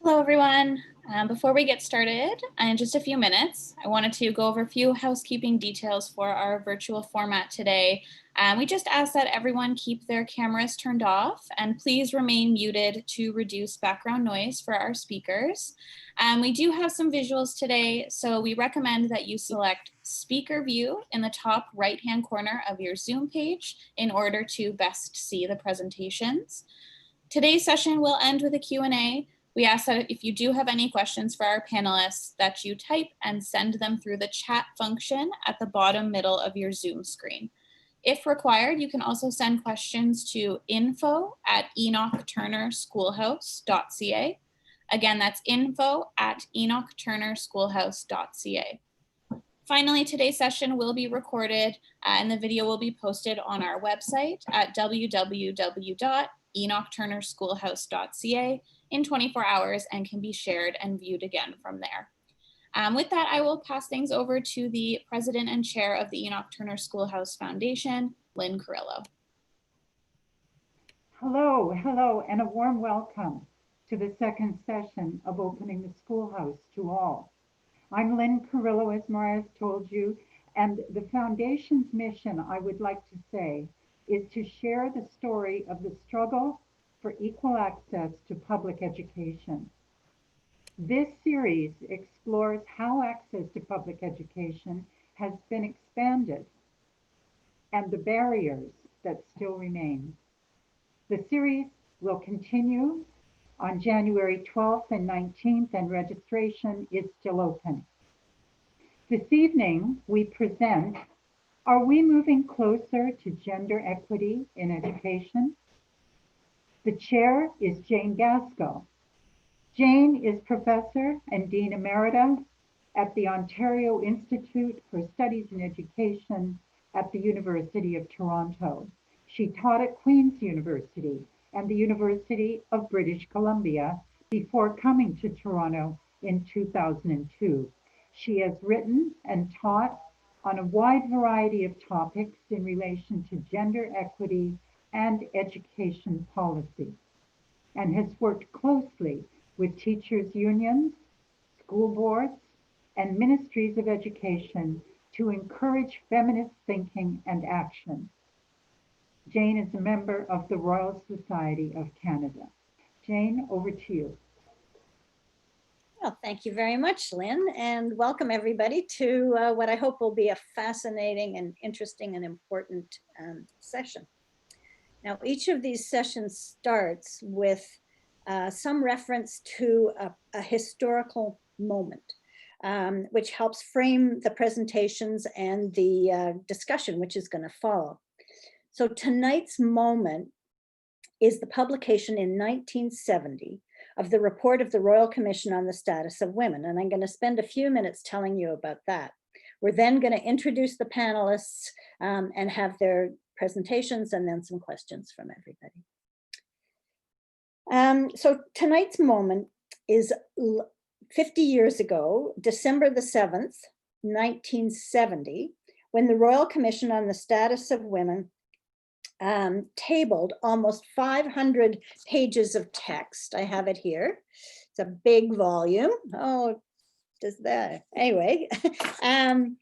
Hello, everyone. Before we get started, in just a few minutes, I wanted to go over a few housekeeping details for our virtual format today. We just ask that everyone keep their cameras turned off and please remain muted to reduce background noise for our speakers. We do have some visuals today, so we recommend that you select speaker view in the top right-hand corner of your Zoom page in order to best see the presentations. Today's session will end with a Q&A. We ask that if you do have any questions for our panelists, that you type and send them through the chat function at the bottom middle of your Zoom screen. If required, you can also send questions to info@enochturnerschoolhouse.ca. Again, that's info@enochturnerschoolhouse.ca. Finally, today's session will be recorded and the video will be posted on our website at www.enochturnerschoolhouse.ca in 24 hours and can be shared and viewed again from there. With that, I will pass things over to the president and chair of the Enoch Turner Schoolhouse Foundation, Wynne Carrillo. Hello, and a warm welcome to the second session of Opening the Schoolhouse to all. I'm Wynne Carrillo, as Mariah told you, and the Foundation's mission, I would like to say, is to share the story of the struggle for equal access to public education. This series explores how access to public education has been expanded and the barriers that still remain. The series will continue on January 12th and 19th, and registration is still open. This evening, we present, Are We Moving Closer to Gender Equity in Education? The chair is Jane Gaskell. Jane is professor and dean emerita at the Ontario Institute for Studies in Education at the University of Toronto. She taught at Queen's University and the University of British Columbia before coming to Toronto in 2002. She has written and taught on a wide variety of topics in relation to gender equity and education policy, and has worked closely with teachers' unions, school boards, and ministries of education to encourage feminist thinking and action. Jane is a member of the Royal Society of Canada. Jane, over to you. Well, thank you very much, Lynn, and welcome everybody to what I hope will be a fascinating and interesting and important session. Now, each of these sessions starts with some reference to a historical moment, which helps frame the presentations and the discussion which is going to follow. So tonight's moment is the publication in 1970 of the report of the Royal Commission on the Status of Women, and I'm going to spend a few minutes telling you about that. We're then going to introduce the panelists and have their presentations and then some questions from everybody. So tonight's moment is 50 years ago, December the 7th, 1970, when the Royal Commission on the Status of Women tabled almost 500 pages of text. I have it here. It's a big volume. Oh, does that, anyway. And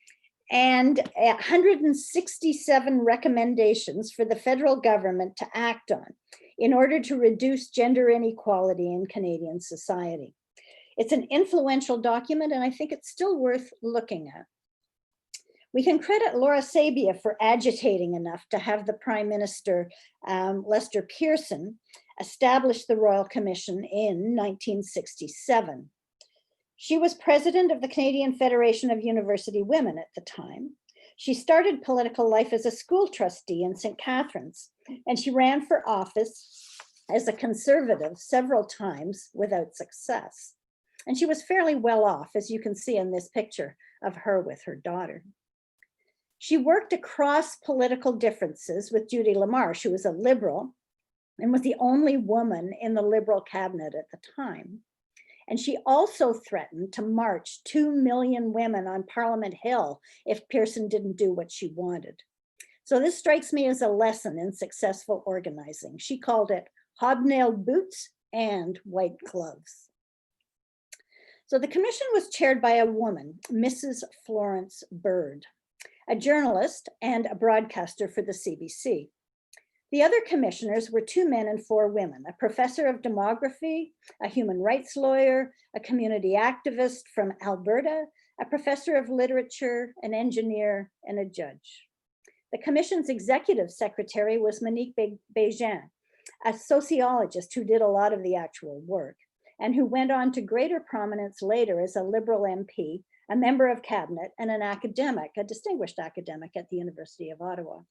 167 recommendations for the federal government to act on in order to reduce gender inequality in Canadian society. It's an influential document, and I think it's still worth looking at. We can credit Laura Sabia for agitating enough to have the Prime Minister, Lester Pearson, establish the Royal Commission in 1967. She was president of the Canadian Federation of University Women at the time. She started political life as a school trustee in St. Catharines, and she ran for office as a conservative several times without success. And she was fairly well off, as you can see in this picture of her with her daughter. She worked across political differences with Judy LaMarche, who was a Liberal and was the only woman in the Liberal cabinet at the time. And she also threatened to march 2 million women on Parliament Hill if Pearson didn't do what she wanted. So this strikes me as a lesson in successful organizing. She called it hobnailed boots and white gloves. So the commission was chaired by a woman, Mrs. Florence Bird, a journalist and a broadcaster for the CBC. The other commissioners were 2 men and 4 women, a professor of demography, a human rights lawyer, a community activist from Alberta, a professor of literature, an engineer, and a judge. The commission's executive secretary was Monique Bégin, a sociologist who did a lot of the actual work and who went on to greater prominence later as a Liberal MP, a member of cabinet, and an academic, a distinguished academic at the University of Ottawa.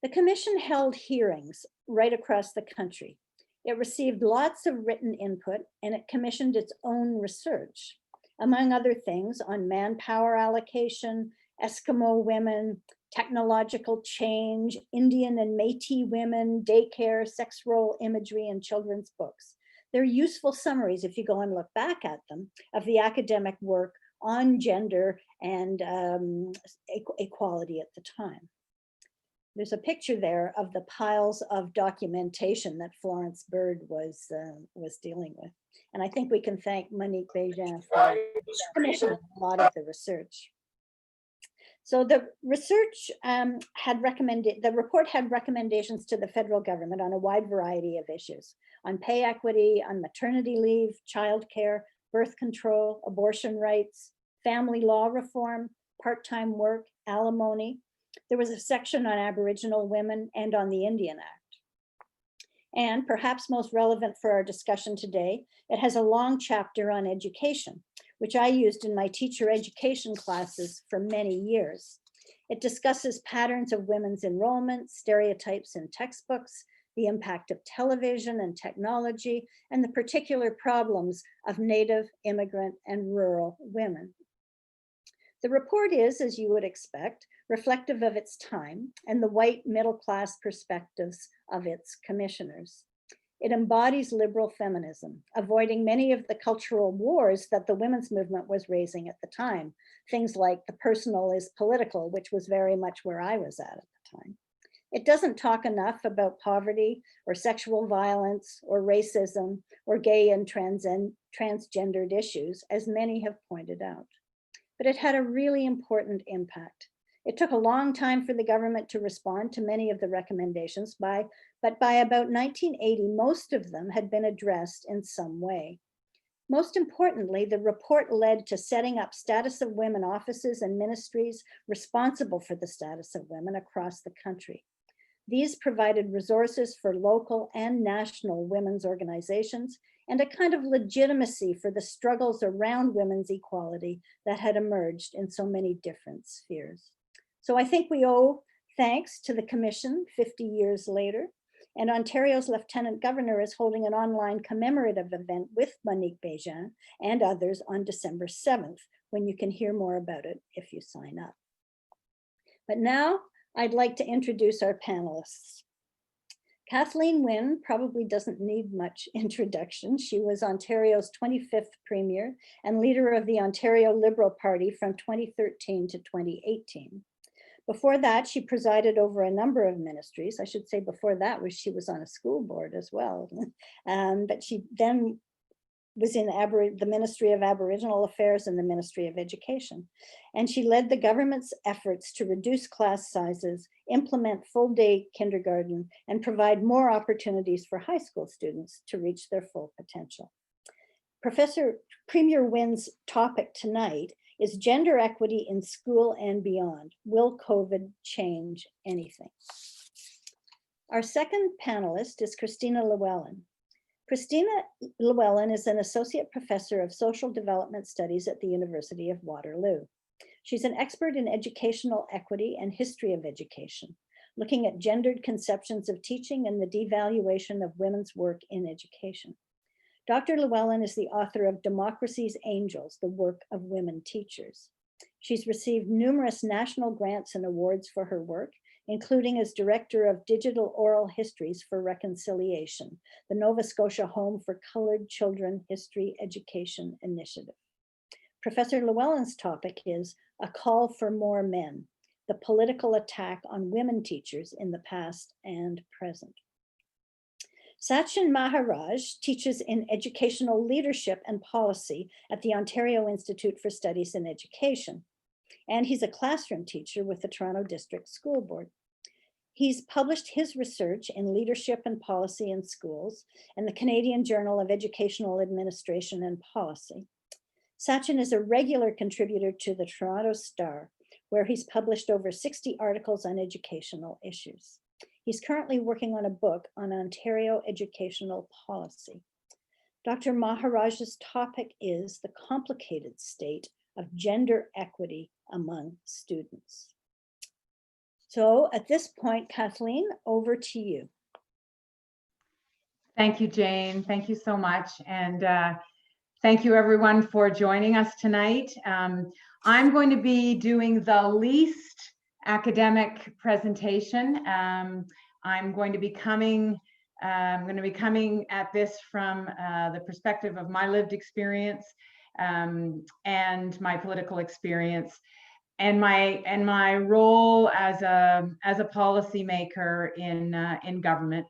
The commission held hearings right across the country. It received lots of written input and it commissioned its own research, among other things on manpower allocation, Eskimo women, technological change, Indian and Métis women, daycare, sex role imagery, and children's books. They're useful summaries, if you go and look back at them, of the academic work on gender and equality at the time. There's a picture there of the piles of documentation that Florence Bird was dealing with. And I think we can thank Monique Bégin for commissioning a lot of the research. So the research the report had recommendations to the federal government on a wide variety of issues, on pay equity, on maternity leave, childcare, birth control, abortion rights, family law reform, part-time work, alimony. There was a section on Aboriginal women and on the Indian Act. And perhaps most relevant for our discussion today, it has a long chapter on education, which I used in my teacher education classes for many years. It discusses patterns of women's enrollment, stereotypes in textbooks, the impact of television and technology, and the particular problems of Native, immigrant, and rural women. The report is, as you would expect, reflective of its time and the white middle-class perspectives of its commissioners. It embodies liberal feminism, avoiding many of the cultural wars that the women's movement was raising at the time. Things like the personal is political, which was very much where I was at the time. It doesn't talk enough about poverty or sexual violence or racism or gay and transgendered issues, as many have pointed out. But it had a really important impact. It took a long time for the government to respond to many of the recommendations, but by about 1980, most of them had been addressed in some way. Most importantly, the report led to setting up status of women offices and ministries responsible for the status of women across the country. These provided resources for local and national women's organizations and a kind of legitimacy for the struggles around women's equality that had emerged in so many different spheres. So I think we owe thanks to the Commission 50 years later, and Ontario's Lieutenant Governor is holding an online commemorative event with Monique Bégin and others on December 7th, when you can hear more about it if you sign up. But now I'd like to introduce our panelists. Kathleen Wynne probably doesn't need much introduction. She was Ontario's 25th Premier and leader of the Ontario Liberal Party from 2013 to 2018. Before that, she presided over a number of ministries. I should say before that she was on a school board as well. But she then was in the Ministry of Aboriginal Affairs and the Ministry of Education. And she led the government's efforts to reduce class sizes, implement full-day kindergarten, and provide more opportunities for high school students to reach their full potential. Premier Wynne's topic tonight is gender equity in school and beyond. Will COVID change anything? Our second panelist is Kristina Llewellyn. Kristina Llewellyn is an associate professor of social development studies at the University of Waterloo. She's an expert in educational equity and history of education, looking at gendered conceptions of teaching and the devaluation of women's work in education. Dr. Llewellyn is the author of Democracy's Angels, the Work of Women Teachers. She's received numerous national grants and awards for her work, including as Director of Digital Oral Histories for Reconciliation, the Nova Scotia Home for Colored Children History Education Initiative. Professor Llewellyn's topic is A Call for More Men, the political attack on women teachers in the past and present. Sachin Maharaj teaches in educational leadership and policy at the Ontario Institute for Studies in Education, and he's a classroom teacher with the Toronto District School Board. He's published his research in leadership and policy in schools and the Canadian Journal of Educational Administration and Policy. Sachin is a regular contributor to the Toronto Star, where he's published over 60 articles on educational issues. He's currently working on a book on Ontario educational policy. Dr. Maharaj's topic is the complicated state of gender equity among students. So at this point, Kathleen, over to you. Thank you, Jane. Thank you so much. And thank you everyone for joining us tonight. I'm going to be doing the least academic presentation. I'm going to be coming at this from the perspective of my lived experience and my political experience and my role as a policymaker in government.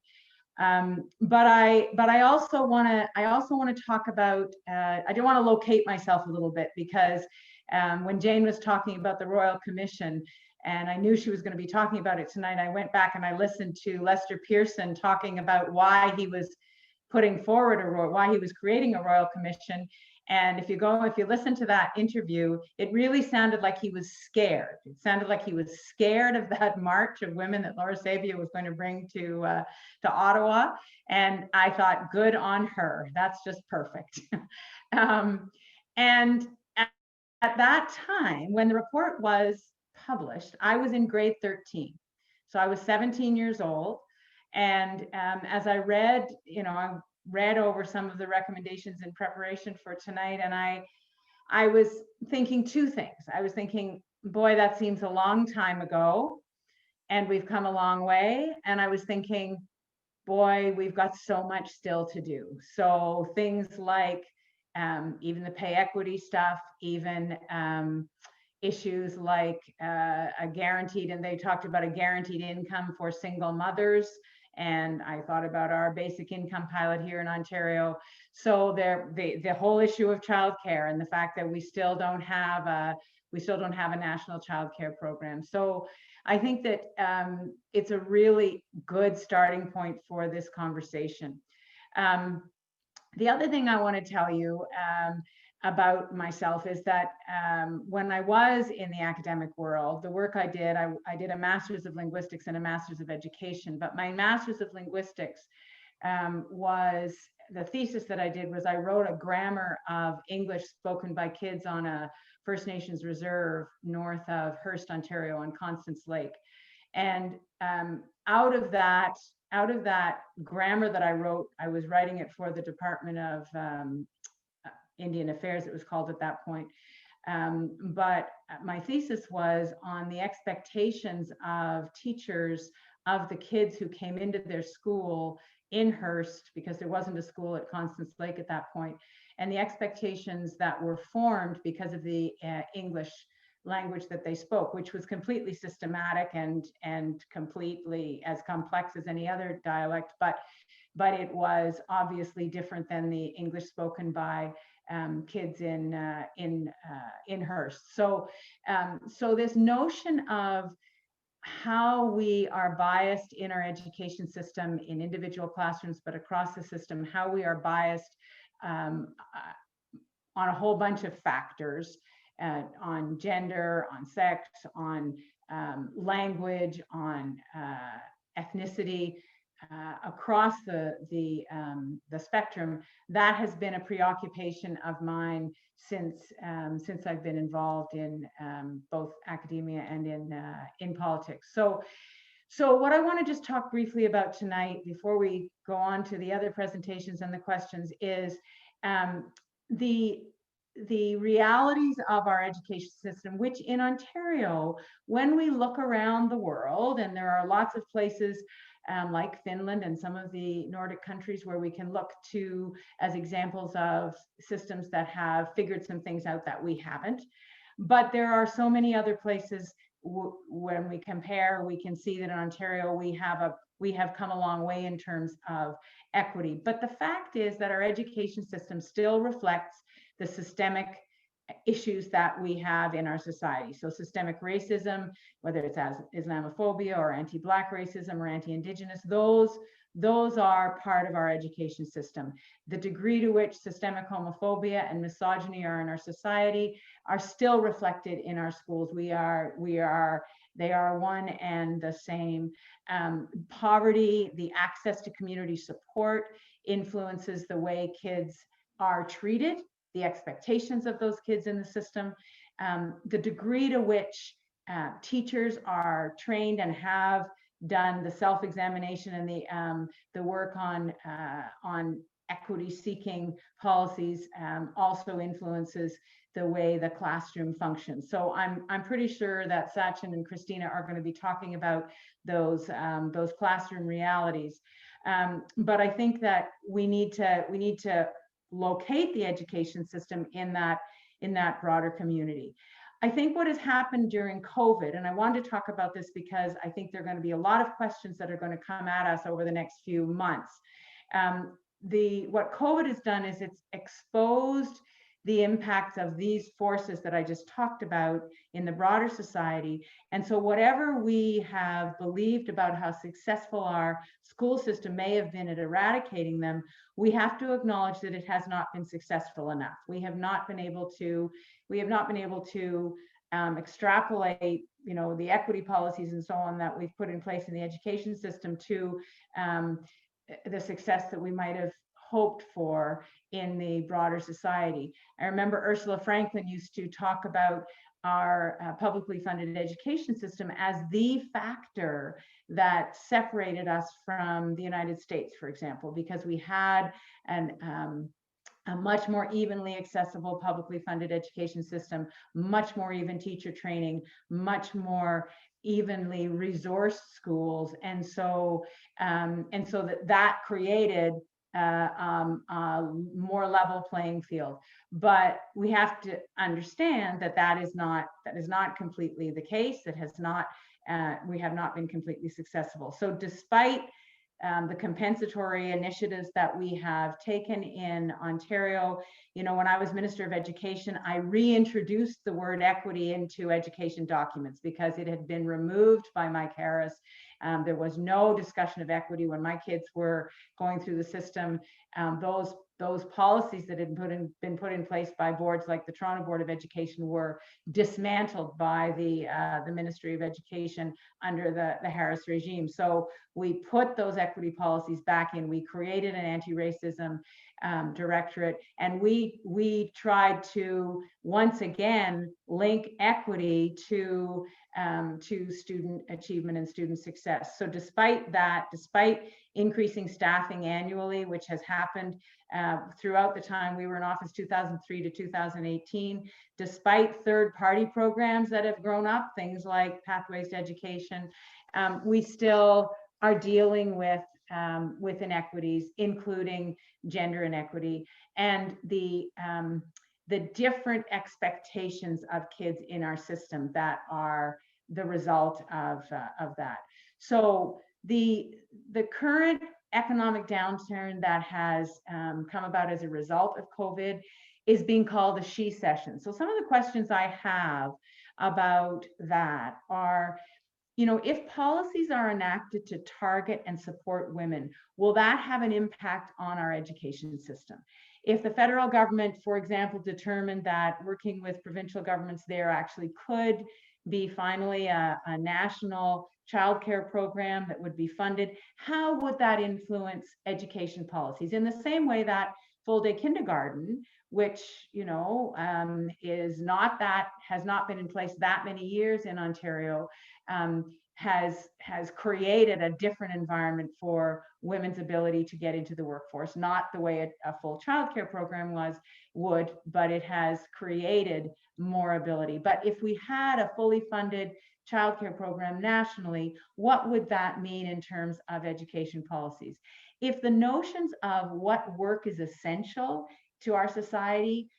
But I also want to talk about, I do want to locate myself a little bit, because when Jane was talking about the Royal Commission, and I knew she was going to be talking about it tonight, I went back and I listened to Lester Pearson talking about why he was putting forward why he was creating a Royal Commission. And if you listen to that interview, it really sounded like he was scared. It sounded like he was scared of that march of women that Laura Sabia was going to bring to Ottawa. And I thought, good on her. That's just perfect. And at that time, when the report was published, I was in grade 13. So I was 17 years old. And as I read, I read over some of the recommendations in preparation for tonight, and I was thinking two things. I was thinking, boy, that seems a long time ago, and we've come a long way. And I was thinking, boy, we've got so much still to do. So things like even the pay equity stuff, even issues like a guaranteed, and they talked about a guaranteed income for single mothers. And I thought about our basic income pilot here in Ontario. So the whole issue of childcare and the fact that we still don't have a national childcare program. So I think that it's a really good starting point for this conversation. The other thing I want to tell you about myself is that when I was in the academic world, the work I did a Master's of Linguistics and a Master's of Education, but my Master's of Linguistics was, the thesis that I did was I wrote a grammar of English spoken by kids on a First Nations reserve north of Hearst, Ontario on Constance Lake. And out of that grammar that I wrote, I was writing it for the Department of Indian Affairs, it was called at that point. But my thesis was on the expectations of teachers of the kids who came into their school in Hearst, because there wasn't a school at Constance Lake at that point, and the expectations that were formed because of the English language that they spoke, which was completely systematic and completely as complex as any other dialect, but it was obviously different than the English spoken by kids in Hearst. So this notion of how we are biased in our education system in individual classrooms, but across the system, how we are biased on a whole bunch of factors, on gender, on sex, on language, on ethnicity, across the spectrum. That has been a preoccupation of mine since I've been involved in both academia and in politics. So what I want to just talk briefly about tonight, before we go on to the other presentations and the questions, is the realities of our education system, which in Ontario, when we look around the world, and there are lots of places like Finland and some of the Nordic countries where we can look to as examples of systems that have figured some things out that we haven't. But there are so many other places when we compare, we can see that in Ontario, we have come a long way in terms of equity. But the fact is that our education system still reflects the systemic issues that we have in our society. So systemic racism, whether it's as Islamophobia or anti-Black racism or anti-Indigenous, those are part of our education system. The degree to which systemic homophobia and misogyny are in our society are still reflected in our schools. They are one and the same. Poverty, the access to community support influences the way kids are treated, the expectations of those kids in the system, the degree to which teachers are trained and have done the self-examination and the work on equity-seeking policies also influences the way the classroom functions. So I'm pretty sure that Sachin and Kristina are going to be talking about those classroom realities. But I think that we need to locate the education system in that broader community. I think what has happened during COVID, and I wanted to talk about this because I think there are going to be a lot of questions that are going to come at us over the next few months. What COVID has done is it's exposed the impacts of these forces that I just talked about in the broader society. And so whatever we have believed about how successful our school system may have been at eradicating them, we have to acknowledge that it has not been successful enough. We have not been able to extrapolate, the equity policies and so on that we've put in place in the education system to the success that we might have hoped for in the broader society. I remember Ursula Franklin used to talk about our publicly funded education system as the factor that separated us from the United States, for example, because we had a much more evenly accessible publicly funded education system, much more even teacher training, much more evenly resourced schools. And so that created a more level playing field. But we have to understand that is not completely the case. We have not been completely successful. So despite the compensatory initiatives that we have taken in Ontario, when I was Minister of Education, I reintroduced the word equity into education documents because it had been removed by Mike Harris. There was no discussion of equity when my kids were going through the system. Those policies that had been put in place by boards like the Toronto Board of Education were dismantled by the Ministry of Education under the Harris regime. So we put those equity policies back in. We created an anti-racism directorate, and we tried to once again link equity to student achievement and student success. So despite increasing staffing annually, which has happened throughout the time we were in office, 2003 to 2018, despite third-party programs that have grown up, things like Pathways to Education, we still are dealing with inequities, including gender inequity, and the different expectations of kids in our system that are the result of that. So the current economic downturn that has come about as a result of COVID is being called a she session. So some of the questions I have about that are, if policies are enacted to target and support women, will that have an impact on our education system? If the federal government, for example, determined that working with provincial governments there actually could be finally a national childcare program that would be funded, how would that influence education policies? In the same way that full-day kindergarten, which has not been in place that many years in Ontario, has created a different environment for women's ability to get into the workforce, not the way a full childcare program would, but it has created more ability. But if we had a fully funded childcare program nationally, what would that mean in terms of education policies? If the notions of what work is essential to our society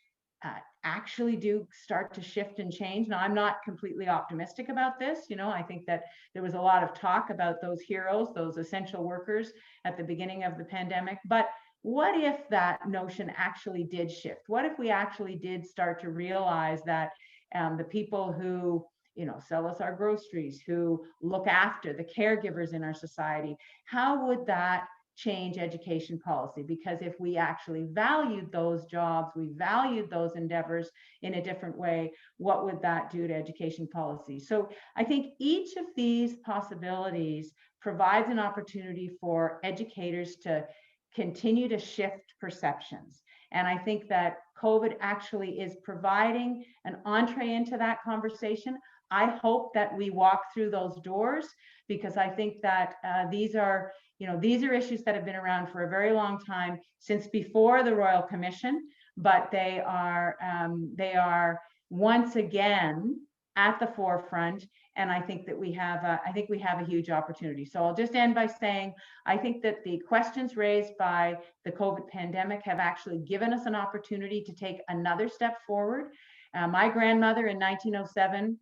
actually do start to shift and change. Now, I'm not completely optimistic about this. You know, I think that there was a lot of talk about those heroes, those essential workers at the beginning of the pandemic. But what if that notion actually did shift? What if we actually did start to realize that the people who, you know, sell us our groceries, who look after the caregivers in our society, how would that change education policy? Because if we actually valued those jobs, we valued those endeavors in a different way, what would that do to education policy? So I think each of these possibilities provides an opportunity for educators to continue to shift perceptions. And I think that COVID actually is providing an entree into that conversation. I hope that we walk through those doors, because I think that these are issues that have been around for a very long time, since before the Royal Commission, but they are once again at the forefront. And I think that we have a huge opportunity. So I'll just end by saying, I think that the questions raised by the COVID pandemic have actually given us an opportunity to take another step forward. My grandmother in 1907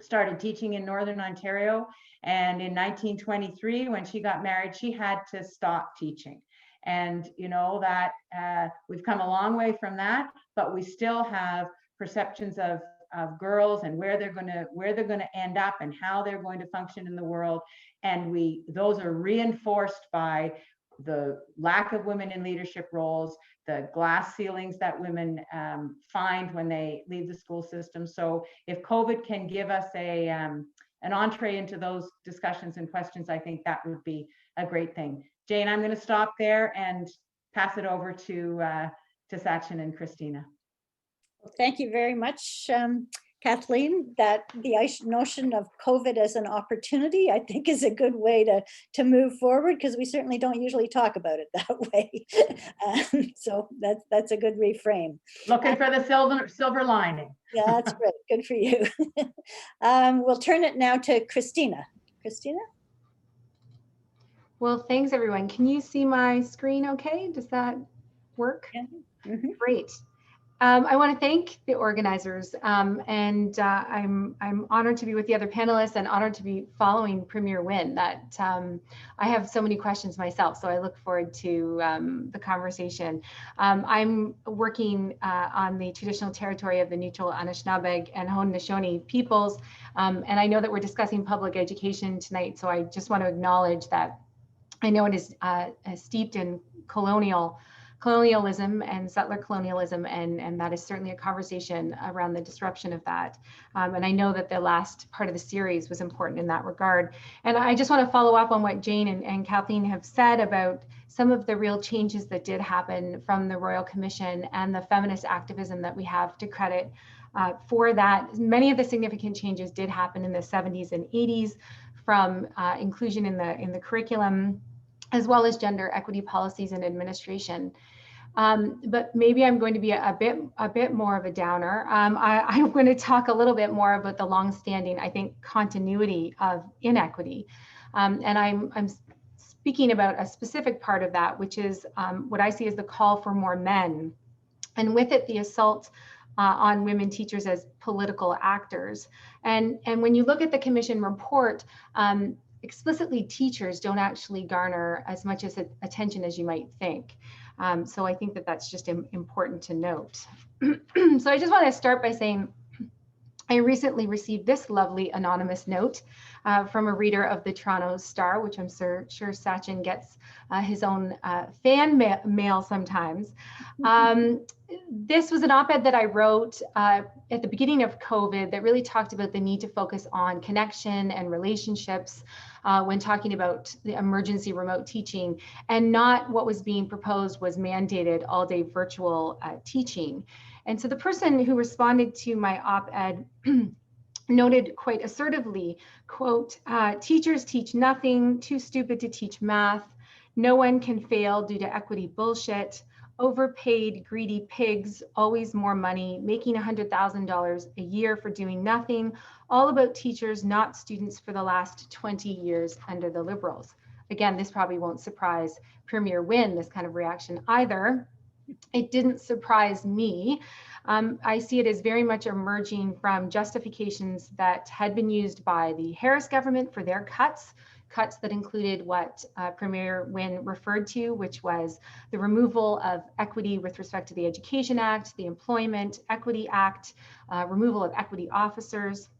started teaching in Northern Ontario. And in 1923, when she got married, she had to stop teaching. And you know that we've come a long way from that, but we still have perceptions of girls and where they're going to end up and how they're going to function in the world. And those are reinforced by the lack of women in leadership roles, the glass ceilings that women find when they leave the school system. So if COVID can give us an entree into those discussions and questions, I think that would be a great thing. Jane, I'm going to stop there and pass it over to Sachin and Kristina. Well, thank you very much, Kathleen. That the notion of COVID as an opportunity, I think, is a good way to move forward, because we certainly don't usually talk about it that way. So that's a good reframe. Looking for the silver lining. Yeah, that's great. Good for you. We'll turn it now to Kristina. Kristina? Well, thanks everyone. Can you see my screen okay? Does that work? Yeah. Mm-hmm. Great. I want to thank the organizers, and I'm honored to be with the other panelists and honored to be following Premier Wynne. That I have so many questions myself, so I look forward to the conversation. I'm working on the traditional territory of the neutral Anishinaabe and Haudenosaunee peoples, and I know that we're discussing public education tonight, so I just want to acknowledge that I know it is steeped in colonialism and settler colonialism, and that is certainly a conversation around the disruption of that. And I know that the last part of the series was important in that regard. And I just want to follow up on what Jane and Kathleen have said about some of the real changes that did happen from the Royal Commission and the feminist activism that we have to credit for that. Many of the significant changes did happen in the 70s and 80s, from inclusion in the curriculum, as well as gender equity policies and administration. But maybe I'm going to be a bit more of a downer. I'm going to talk a little bit more about the longstanding, I think, continuity of inequity. And I'm speaking about a specific part of that, which is what I see as the call for more men. And with it, the assault on women teachers as political actors. And when you look at the commission report, explicitly teachers don't actually garner as much as attention as you might think. So I think that that's just important to note. So I just want to start by saying I recently received this lovely anonymous note from a reader of the Toronto Star, which I'm sure Sachin gets his own fan mail sometimes. This was an op-ed that I wrote at the beginning of COVID that really talked about the need to focus on connection and relationships when talking about the emergency remote teaching, and not what was being proposed was mandated all-day virtual teaching. And so the person who responded to my op-ed noted quite assertively, quote, teachers teach nothing, too stupid to teach math, no one can fail due to equity bullshit, overpaid, greedy pigs, always more money, making $100,000 a year for doing nothing, all about teachers, not students for the last 20 years under the Liberals. Again, this probably won't surprise Premier Wynne, this kind of reaction either. It didn't surprise me. I see it as very much emerging from justifications that had been used by the Harris government for their cuts that included what Premier Wynne referred to, which was the removal of equity with respect to the Education Act, the Employment Equity Act, removal of equity officers.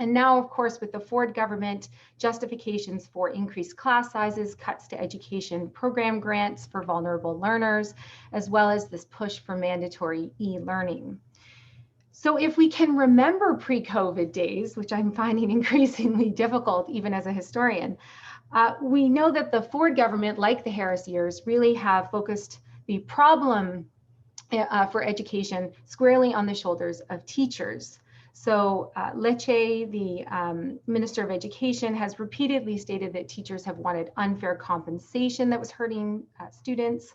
And now, of course, with the Ford government, justifications for increased class sizes, cuts to education program grants for vulnerable learners, as well as this push for mandatory e-learning. So if we can remember pre-COVID days, which I'm finding increasingly difficult even as a historian, we know that the Ford government, like the Harris years, really have focused the problem for education squarely on the shoulders of teachers. So Lecce, the Minister of Education, has repeatedly stated that teachers have wanted unfair compensation that was hurting students.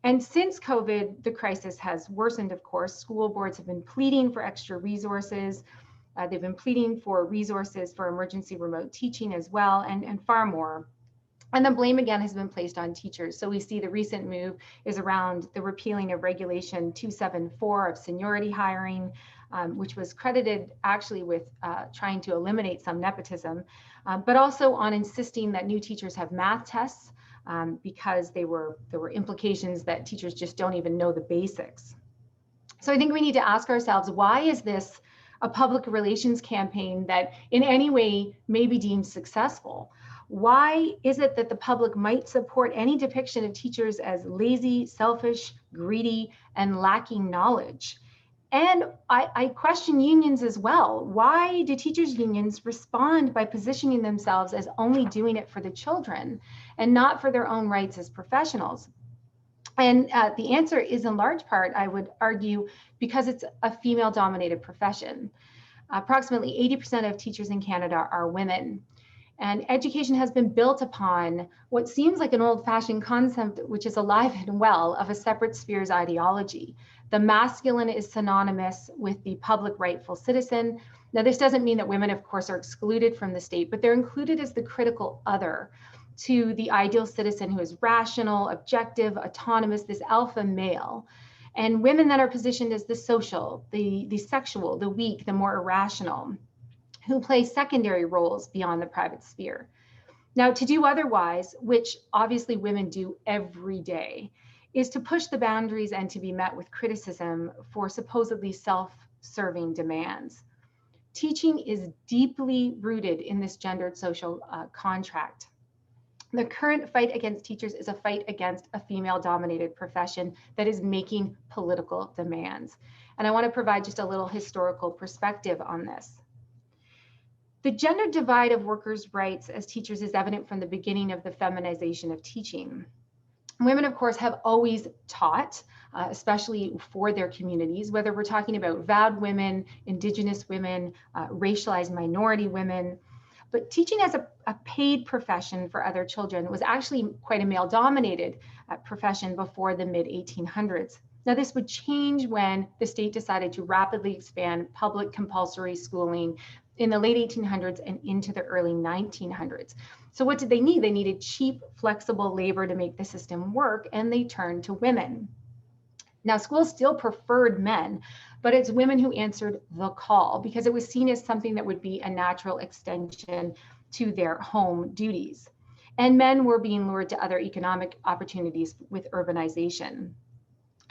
And since COVID, the crisis has worsened, of course. School boards have been pleading for extra resources. They've been pleading for resources for emergency remote teaching as well, and far more. And the blame again has been placed on teachers. So we see the recent move is around the repealing of Regulation 274 of seniority hiring, which was credited actually with trying to eliminate some nepotism, but also on insisting that new teachers have math tests because there were implications that teachers just don't even know the basics. So I think we need to ask ourselves, why is this a public relations campaign that in any way may be deemed successful? Why is it that the public might support any depiction of teachers as lazy, selfish, greedy, and lacking knowledge? And I question unions as well. Why do teachers' unions respond by positioning themselves as only doing it for the children and not for their own rights as professionals? And the answer is in large part, I would argue, because it's a female-dominated profession. Approximately 80% of teachers in Canada are women. And education has been built upon what seems like an old-fashioned concept, which is alive and well, of a separate spheres ideology. The masculine is synonymous with the public rightful citizen. Now, this doesn't mean that women, of course, are excluded from the state, but they're included as the critical other to the ideal citizen who is rational, objective, autonomous, this alpha male. And women then are positioned as the social, the sexual, the weak, the more irrational, who play secondary roles beyond the private sphere. Now, to do otherwise, which obviously women do every day, is to push the boundaries and to be met with criticism for supposedly self-serving demands. Teaching is deeply rooted in this gendered social contract. The current fight against teachers is a fight against a female-dominated profession that is making political demands. And I want to provide just a little historical perspective on this. The gender divide of workers' rights as teachers is evident from the beginning of the feminization of teaching. Women, of course, have always taught, especially for their communities, whether we're talking about vowed women, Indigenous women, racialized minority women. But teaching as a paid profession for other children was actually quite a male-dominated profession before the mid-1800s. Now, this would change when the state decided to rapidly expand public compulsory schooling in the late 1800s and into the early 1900s. So what did they need? They needed cheap, flexible labor to make the system work, and they turned to women. Now, schools still preferred men, but it's women who answered the call because it was seen as something that would be a natural extension to their home duties. And men were being lured to other economic opportunities with urbanization.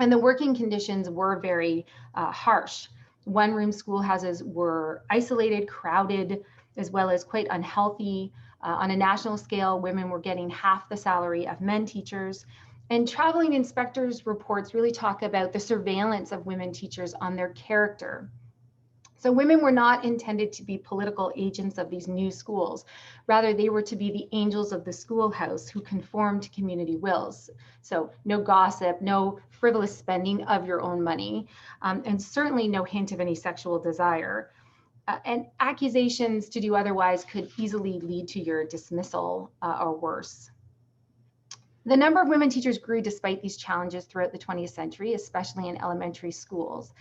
And the working conditions were very harsh. One-room schoolhouses were isolated, crowded, as well as quite unhealthy. On a national scale, women were getting half the salary of men teachers. And traveling inspectors' reports really talk about the surveillance of women teachers on their character. So women were not intended to be political agents of these new schools. Rather, they were to be the angels of the schoolhouse who conformed to community wills. So no gossip, no frivolous spending of your own money, and certainly no hint of any sexual desire. And accusations to do otherwise could easily lead to your dismissal or worse. The number of women teachers grew despite these challenges throughout the 20th century, especially in elementary schools.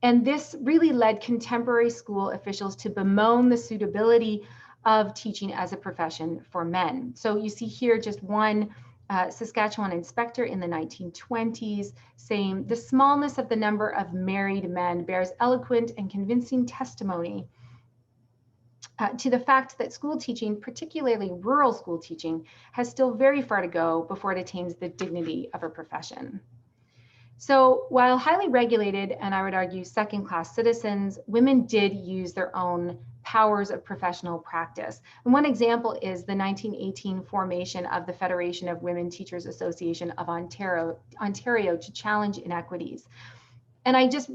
And this really led contemporary school officials to bemoan the suitability of teaching as a profession for men. So you see here just one Saskatchewan inspector in the 1920s, saying, "The smallness of the number of married men bears eloquent and convincing testimony to the fact that school teaching, particularly rural school teaching, has still very far to go before it attains the dignity of a profession." So while highly regulated, and I would argue second-class citizens, women did use their own powers of professional practice. And one example is the 1918 formation of the Federation of Women Teachers Association of Ontario to challenge inequities. And I just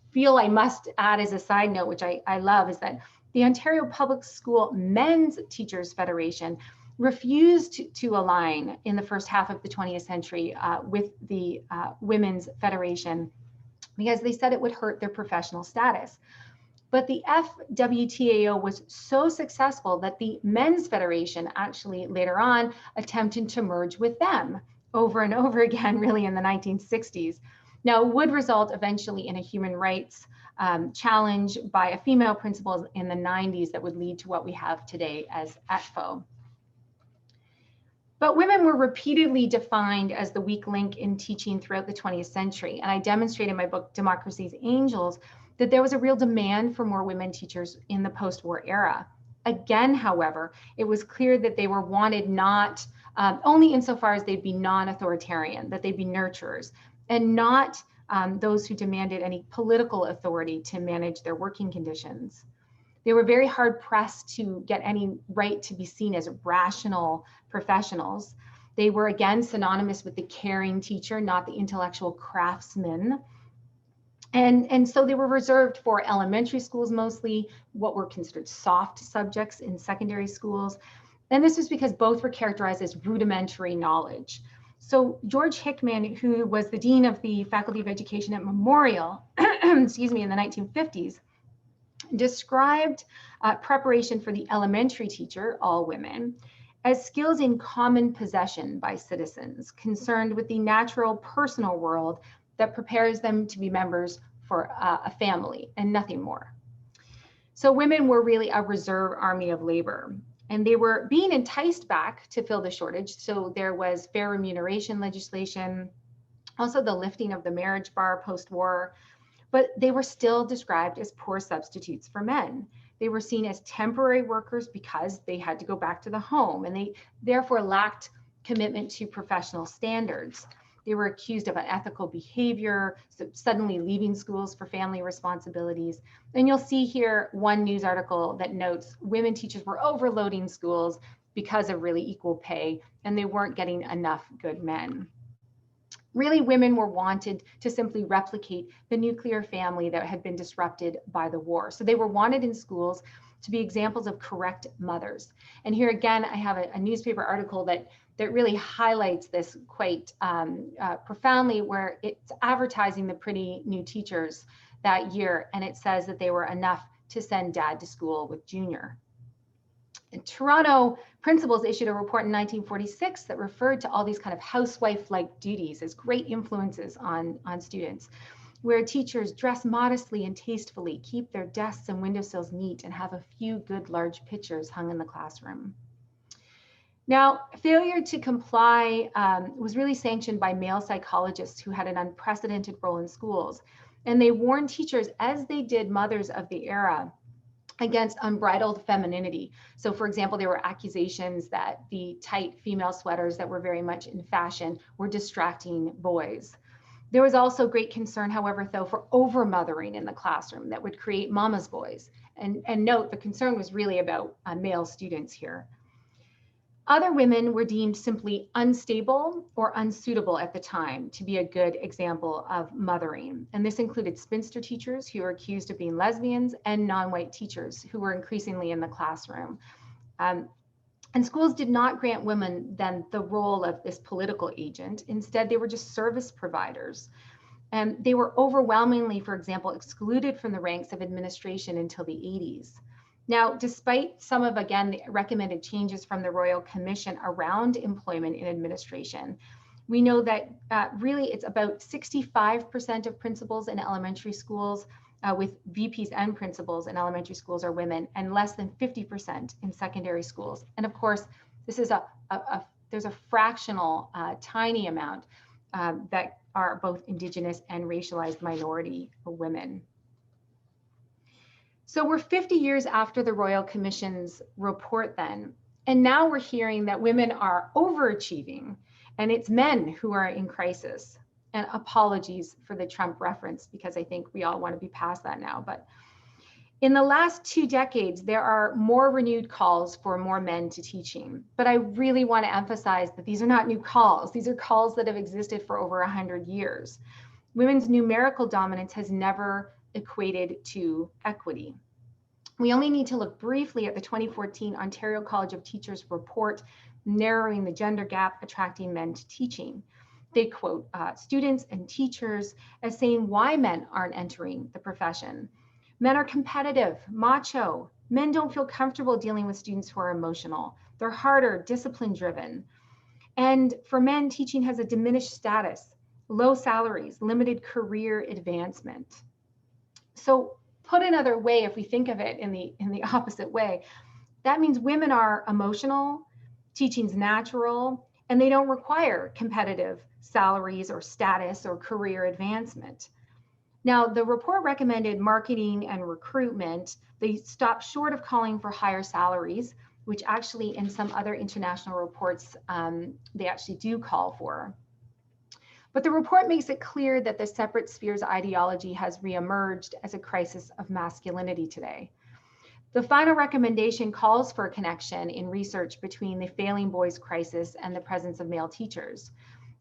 feel I must add as a side note, which I love, is that the Ontario Public School Men's Teachers Federation refused to align in the first half of the 20th century with the Women's Federation because they said it would hurt their professional status. But the FWTAO was so successful that the Men's Federation actually later on attempted to merge with them over and over again, really in the 1960s. Now, it would result eventually in a human rights challenge by a female principal in the 90s that would lead to what we have today as ETFO. But women were repeatedly defined as the weak link in teaching throughout the 20th century. And I demonstrate in my book, Democracy's Angels, that there was a real demand for more women teachers in the post-war era. Again, however, it was clear that they were wanted not only insofar as they'd be non-authoritarian, that they'd be nurturers, and not those who demanded any political authority to manage their working conditions. They were very hard pressed to get any right to be seen as rational professionals. They were again synonymous with the caring teacher, not the intellectual craftsman. And so they were reserved for elementary schools mostly, what were considered soft subjects in secondary schools. And this was because both were characterized as rudimentary knowledge. So George Hickman, who was the dean of the Faculty of Education at Memorial, excuse me, in the 1950s, described preparation for the elementary teacher, all women, as skills in common possession by citizens concerned with the natural personal world that prepares them to be members for a family and nothing more. So women were really a reserve army of labor, and they were being enticed back to fill the shortage. So there was fair remuneration legislation, also the lifting of the marriage bar post-war, but they were still described as poor substitutes for men. They were seen as temporary workers because they had to go back to the home, and they therefore lacked commitment to professional standards. They were accused of unethical behavior, so suddenly leaving schools for family responsibilities. And you'll see here one news article that notes women teachers were overloading schools because of really equal pay, and they weren't getting enough good men. Really, women were wanted to simply replicate the nuclear family that had been disrupted by the war. So they were wanted in schools to be examples of correct mothers. And here again, I have a newspaper article that really highlights this quite profoundly, where it's advertising the pretty new teachers that year. And it says that they were enough to send dad to school with Junior. And Toronto principals issued a report in 1946 that referred to all these kind of housewife-like duties as great influences on students, where teachers dress modestly and tastefully, keep their desks and windowsills neat, and have a few good large pictures hung in the classroom. Now, failure to comply was really sanctioned by male psychologists who had an unprecedented role in schools. And they warned teachers, as they did mothers of the era, against unbridled femininity. So for example, there were accusations that the tight female sweaters that were very much in fashion were distracting boys. There was also great concern, however, though, for over-mothering in the classroom that would create mama's boys. And note, the concern was really about male students here. Other women were deemed simply unstable or unsuitable at the time to be a good example of mothering. And this included spinster teachers who were accused of being lesbians and non-white teachers who were increasingly in the classroom. And schools did not grant women then the role of this political agent. Instead, they were just service providers. And they were overwhelmingly, for example, excluded from the ranks of administration until the 80s. Now, despite some of, again, the recommended changes from the Royal Commission around employment in administration, we know that really it's about 65% of principals in elementary schools with VPs and principals in elementary schools are women, and less than 50% in secondary schools. And of course, this is a there's a fractional, tiny amount that are both Indigenous and racialized minority women. So we're 50 years after the Royal Commission's report then, and now we're hearing that women are overachieving and it's men who are in crisis. And apologies for the Trump reference, because I think we all want to be past that now. But in the last 2 decades, there are more renewed calls for more men to teaching. But I really want to emphasize that these are not new calls. These are calls that have existed for over 100 years. Women's numerical dominance has never equated to equity. We only need to look briefly at the 2014 Ontario College of Teachers report, narrowing the gender gap, attracting men to teaching. They quote students and teachers as saying why men aren't entering the profession. Men are competitive, macho. Men don't feel comfortable dealing with students who are emotional. They're harder, discipline driven. And for men, teaching has a diminished status, low salaries, limited career advancement. So put another way, if we think of it in the opposite way, that means women are emotional, teaching's natural, and they don't require competitive salaries or status or career advancement. Now, the report recommended marketing and recruitment. They stopped short of calling for higher salaries, which actually in some other international reports, they actually do call for. But the report makes it clear that the separate spheres ideology has reemerged as a crisis of masculinity today. The final recommendation calls for a connection in research between the failing boys crisis and the presence of male teachers.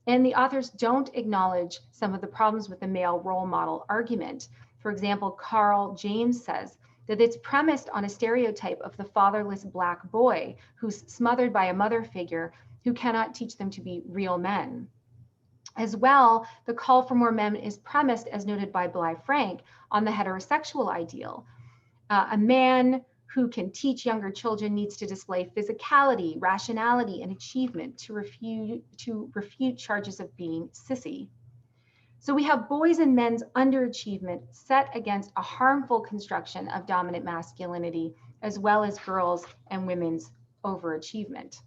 And the authors don't acknowledge some of the problems with the male role model argument. For example, Carl James says that it's premised on a stereotype of the fatherless Black boy who's smothered by a mother figure who cannot teach them to be real men. As well, the call for more men is premised, as noted by Bly Frank, on the heterosexual ideal. A man who can teach younger children needs to display physicality, rationality, and achievement to refute charges of being sissy. So we have boys and men's underachievement set against a harmful construction of dominant masculinity, as well as girls and women's overachievement.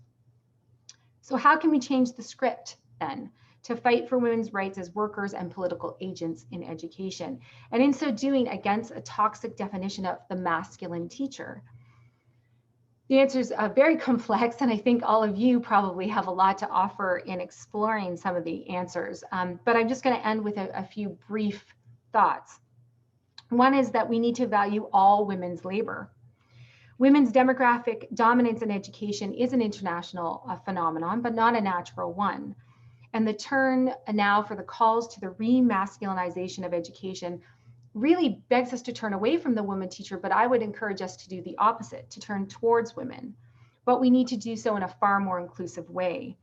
So how can we change the script then to fight for women's rights as workers and political agents in education, and in so doing against a toxic definition of the masculine teacher? The answer is very complex, and I think all of you probably have a lot to offer in exploring some of the answers, but I'm just going to end with a few brief thoughts. One is that we need to value all women's labor. Women's demographic dominance in education is an international phenomenon, but not a natural one. And the turn now for the calls to the remasculinization of education really begs us to turn away from the woman teacher, but I would encourage us to do the opposite, to turn towards women. But we need to do so in a far more inclusive way,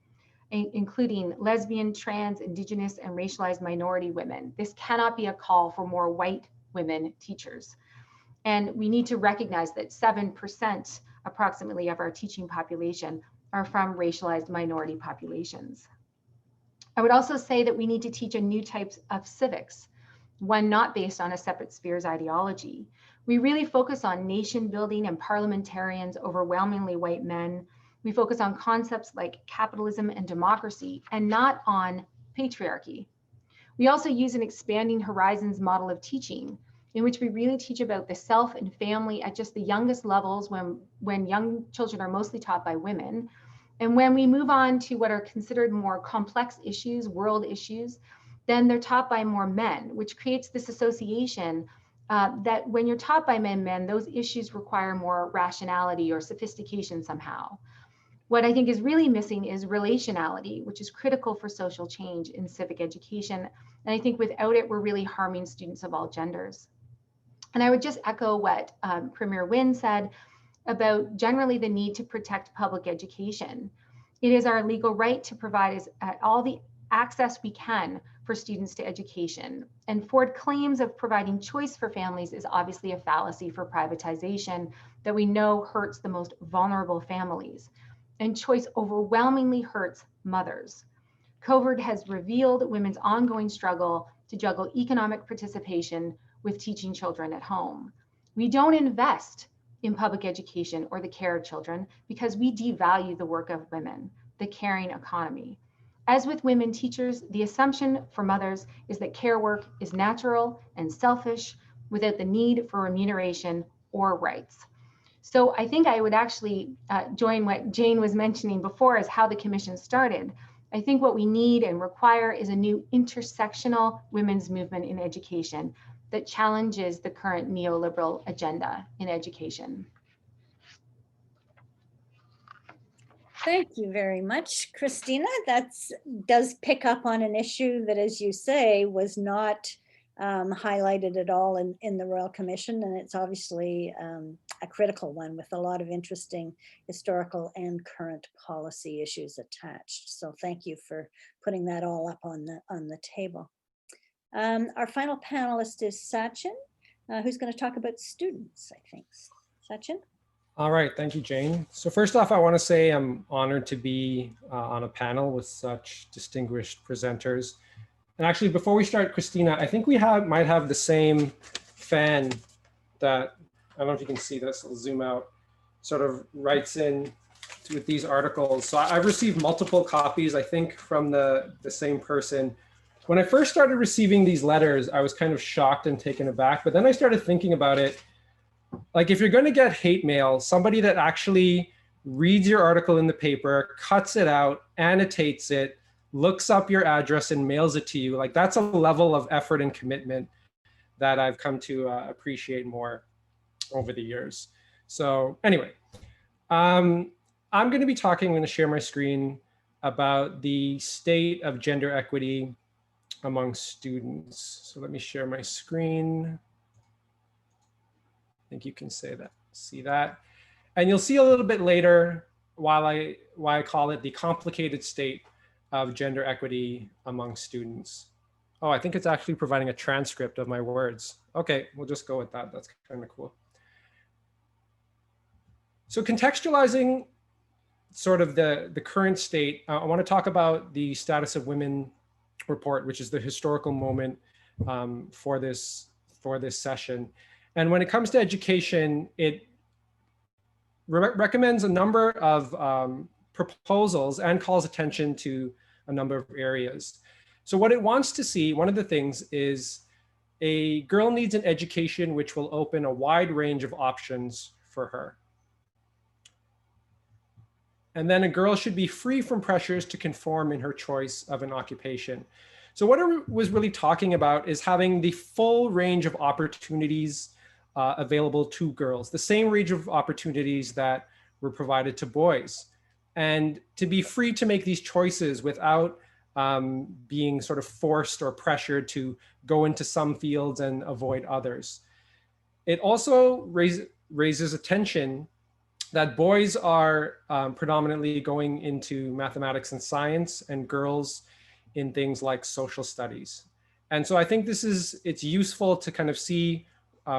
including lesbian, trans, Indigenous, and racialized minority women. This cannot be a call for more white women teachers. And we need to recognize that 7% approximately of our teaching population are from racialized minority populations. I would also say that we need to teach a new type of civics, one not based on a separate spheres ideology. We really focus on nation building and parliamentarians, overwhelmingly white men. We focus on concepts like capitalism and democracy, and not on patriarchy. We also use an expanding horizons model of teaching, in which we really teach about the self and family at just the youngest levels, when young children are mostly taught by women. And when we move on to what are considered more complex issues, world issues, then they're taught by more men, which creates this association that when you're taught by men, those issues require more rationality or sophistication somehow. What I think is really missing is relationality, which is critical for social change in civic education. And I think without it, we're really harming students of all genders. And I would just echo what Premier Wynne said about generally the need to protect public education. It is our legal right to provide all the access we can for students to education. And Ford claims of providing choice for families is obviously a fallacy for privatization that we know hurts the most vulnerable families. And choice overwhelmingly hurts mothers. COVID has revealed women's ongoing struggle to juggle economic participation with teaching children at home. We don't invest in public education or the care of children because we devalue the work of women. the caring economy. As with women teachers, the assumption for mothers is that care work is natural and selfish without the need for remuneration or rights. So I think I would actually join what Jane was mentioning before as how the commission started. I think what we need and require is a new intersectional women's movement in education that challenges the current neoliberal agenda in education. Thank you very much, Kristina. That does pick up on an issue that, as you say, was not highlighted at all in the Royal Commission, and it's obviously a critical one with a lot of interesting historical and current policy issues attached. So thank you for putting that all up on the table. Our final panelist is Sachin, who's going to talk about students, I think. Sachin? All right, thank you, Jane. So first off, I want to say I'm honored to be on a panel with such distinguished presenters. And actually, before we start, Kristina, I think we might have the same fan that, I don't know if you can see this, I'll zoom out, sort of writes in with these articles. So I've received multiple copies, I think, from the same person. When I first started receiving these letters, I was kind of shocked and taken aback, but then I started thinking about it. Like, if you're going to get hate mail, somebody that actually reads your article in the paper, cuts it out, annotates it, looks up your address and mails it to you, like, that's a level of effort and commitment that I've come to appreciate more over the years. So anyway, I'm going to be talking, I'm going to share my screen about the state of gender equity among students. So let me share my screen. I think you can see that. And you'll see a little bit later why I call it the complicated state of gender equity among students. Oh, I think it's actually providing a transcript of my words. Okay, we'll just go with that. That's kind of cool. So contextualizing sort of the current state, I want to talk about the Status of Women report, which is the historical moment for this session. And when it comes to education, it recommends a number of proposals and calls attention to a number of areas. So what it wants to see, one of the things is a girl needs an education which will open a wide range of options for her. And then a girl should be free from pressures to conform in her choice of an occupation. So what it was really talking about is having the full range of opportunities available to girls, the same range of opportunities that were provided to boys, and to be free to make these choices without being sort of forced or pressured to go into some fields and avoid others. It also raises attention that boys are predominantly going into mathematics and science, and girls in things like social studies. And so I think it's useful to kind of see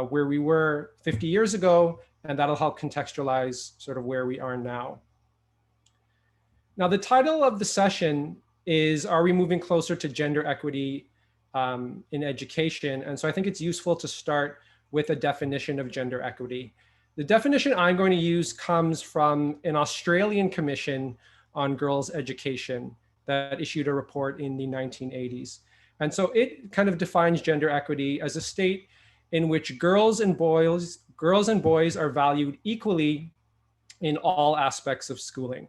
where we were 50 years ago, and that'll help contextualize sort of where we are now. Now, the title of the session is, Are we moving closer to gender equity in education? And so I think it's useful to start with a definition of gender equity. The definition I'm going to use comes from an Australian commission on girls' education that issued a report in the 1980s. And so it kind of defines gender equity as a state in which girls and boys are valued equally in all aspects of schooling.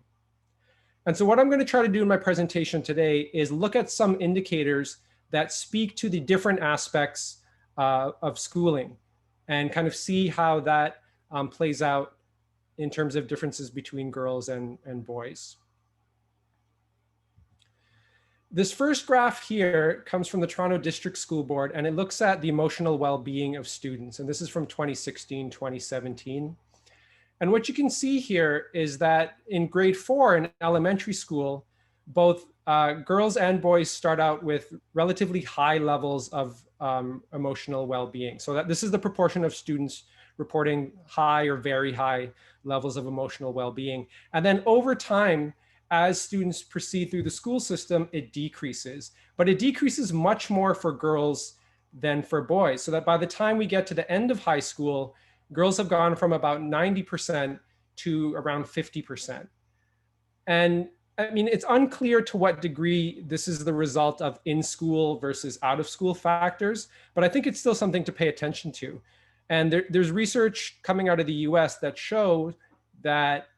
And so what I'm going to try to do in my presentation today is look at some indicators that speak to the different aspects of schooling and kind of see how that plays out in terms of differences between girls and boys. This first graph here comes from the Toronto District School Board, and it looks at the emotional well-being of students. And this is from 2016, 2017. And what you can see here is that in grade 4 in elementary school, both girls and boys start out with relatively high levels of emotional well-being. So that this is the proportion of students reporting high or very high levels of emotional well-being. And then over time, as students proceed through the school system, it decreases, but it decreases much more for girls than for boys. So that by the time we get to the end of high school, girls have gone from about 90% to around 50%. And I mean, it's unclear to what degree this is the result of in-school versus out-of-school factors, but I think it's still something to pay attention to. And there's research coming out of the US that show that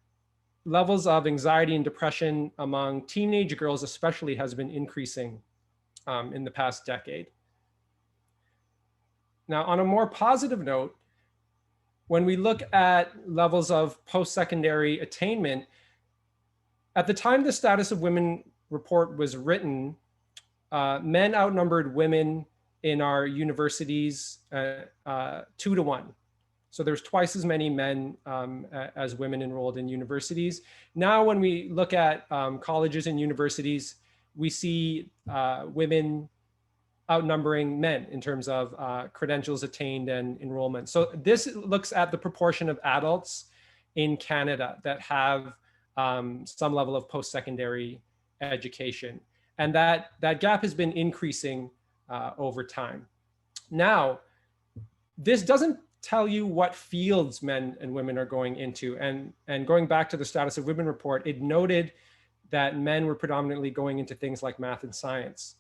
levels of anxiety and depression among teenage girls especially has been increasing in the past decade. Now, on a more positive note, when we look at levels of post-secondary attainment, at the time the Status of Women report was written, men outnumbered women in our universities 2 to 1. So there's twice as many men as women enrolled in universities. Now, when we look at colleges and universities, we see women outnumbering men in terms of credentials attained and enrollment. So this looks at the proportion of adults in Canada that have some level of post-secondary education. And that gap has been increasing over time. Now, this doesn't tell you what fields men and women are going into. And going back to the Status of Women report, it noted that men were predominantly going into things like math and science.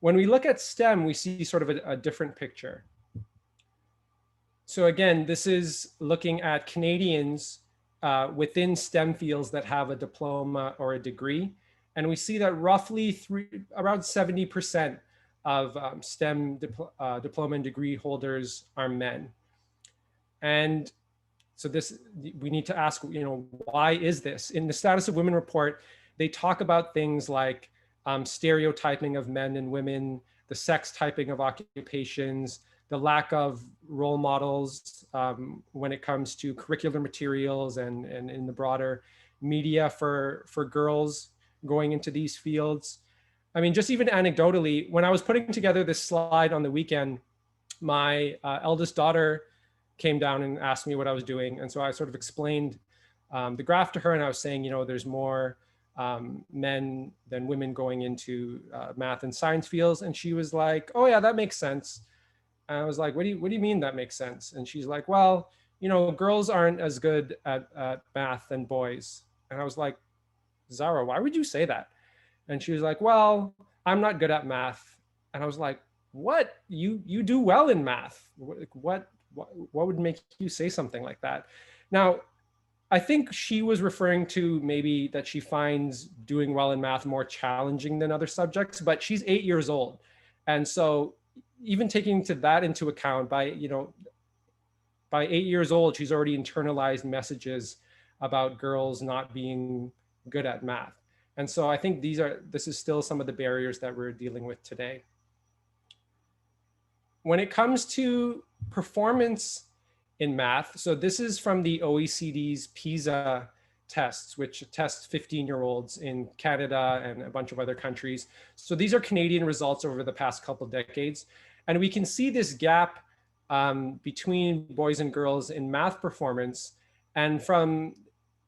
When we look at STEM, we see sort of a different picture. So again, this is looking at Canadians within STEM fields that have a diploma or a degree. And we see that roughly around 70% of STEM diploma and degree holders are men. And so we need to ask, why is this? In the Status of Women report, they talk about things like stereotyping of men and women, the sex typing of occupations, the lack of role models when it comes to curricular materials and in the broader media for girls going into these fields. I mean, just even anecdotally, when I was putting together this slide on the weekend, my eldest daughter came down and asked me what I was doing. And so I sort of explained the graph to her, and I was saying, there's more men than women going into math and science fields. And she was like, oh yeah, that makes sense. And I was like, what do you mean that makes sense? And she's like, well, girls aren't as good at math than boys. And I was like, Zara, why would you say that? And she was like, well, I'm not good at math. And I was like, what? You do well in math. What would make you say something like that? Now, I think she was referring to maybe that she finds doing well in math more challenging than other subjects, but she's 8 years old. And so even taking that into account, by 8 years old, she's already internalized messages about girls not being good at math. And so I think this is still some of the barriers that we're dealing with today. When it comes to performance in math, so this is from the OECD's PISA tests, which tests 15-year-olds in Canada and a bunch of other countries. So these are Canadian results over the past couple of decades. And we can see this gap between boys and girls in math performance. And from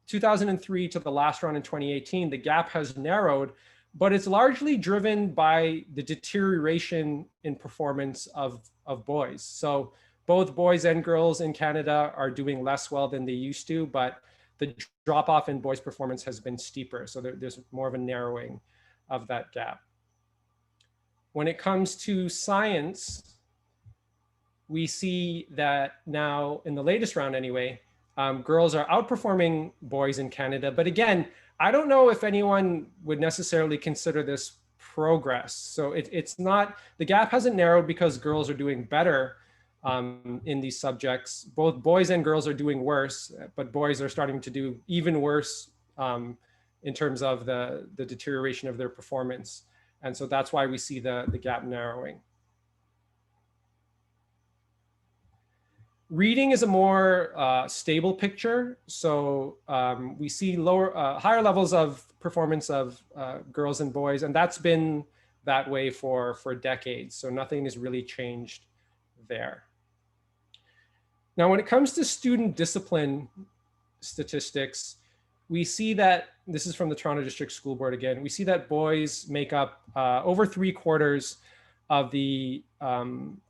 2003 to the last round in 2018, the gap has narrowed, but it's largely driven by the deterioration in performance of boys. So both boys and girls in Canada are doing less well than they used to, but the drop off in boys' performance has been steeper. So there's more of a narrowing of that gap. When it comes to science, we see that now in the latest round anyway, girls are outperforming boys in Canada. But again, I don't know if anyone would necessarily consider this progress. So it's not, the gap hasn't narrowed because girls are doing better in these subjects. Both boys and girls are doing worse, but boys are starting to do even worse in terms of the deterioration of their performance. And so that's why we see the gap narrowing. Reading is a more stable picture. So we see higher levels of performance of girls and boys, and that's been that way for decades. So nothing has really changed there. Now, when it comes to student discipline statistics, we see that, this is from the Toronto District School Board again, we see that boys make up over 3/4 of the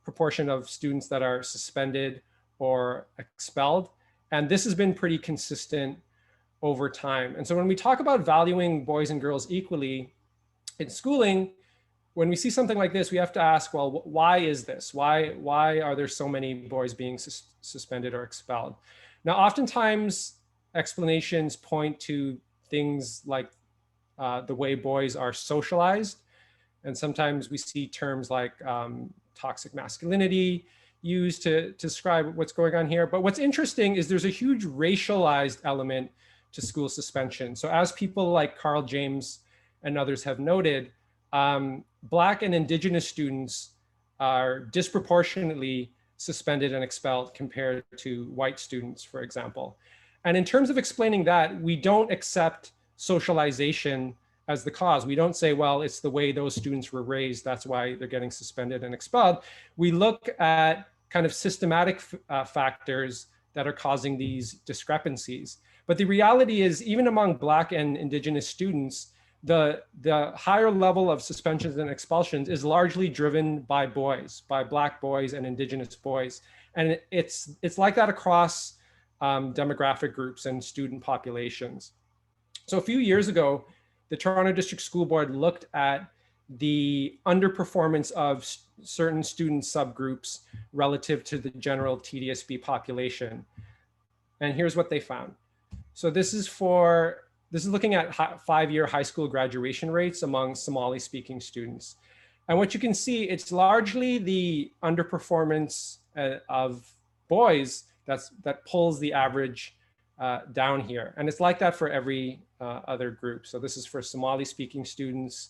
proportion of students that are suspended or expelled. And this has been pretty consistent over time. And so when we talk about valuing boys and girls equally in schooling, when we see something like this, we have to ask, well, why is this? Why are there so many boys being suspended or expelled? Now, oftentimes explanations point to things like the way boys are socialized. And sometimes we see terms like toxic masculinity used to describe what's going on here. But what's interesting is there's a huge racialized element to school suspension. So as people like Carl James and others have noted, Black and Indigenous students are disproportionately suspended and expelled compared to white students, for example. And in terms of explaining that, we don't accept socialization as the cause. We don't say, well, it's the way those students were raised, that's why they're getting suspended and expelled. We look at kind of systematic factors that are causing these discrepancies. But the reality is, even among Black and Indigenous students, the higher level of suspensions and expulsions is largely driven by boys, by Black boys and Indigenous boys. And it's like that across demographic groups and student populations. So a few years ago, the Toronto District School Board looked at the underperformance of certain student subgroups relative to the general TDSB population. And here's what they found. So this is looking at 5-year high school graduation rates among Somali-speaking students. And what you can see, it's largely the underperformance of boys that pulls the average down here. And it's like that for every other group. So this is for Somali-speaking students.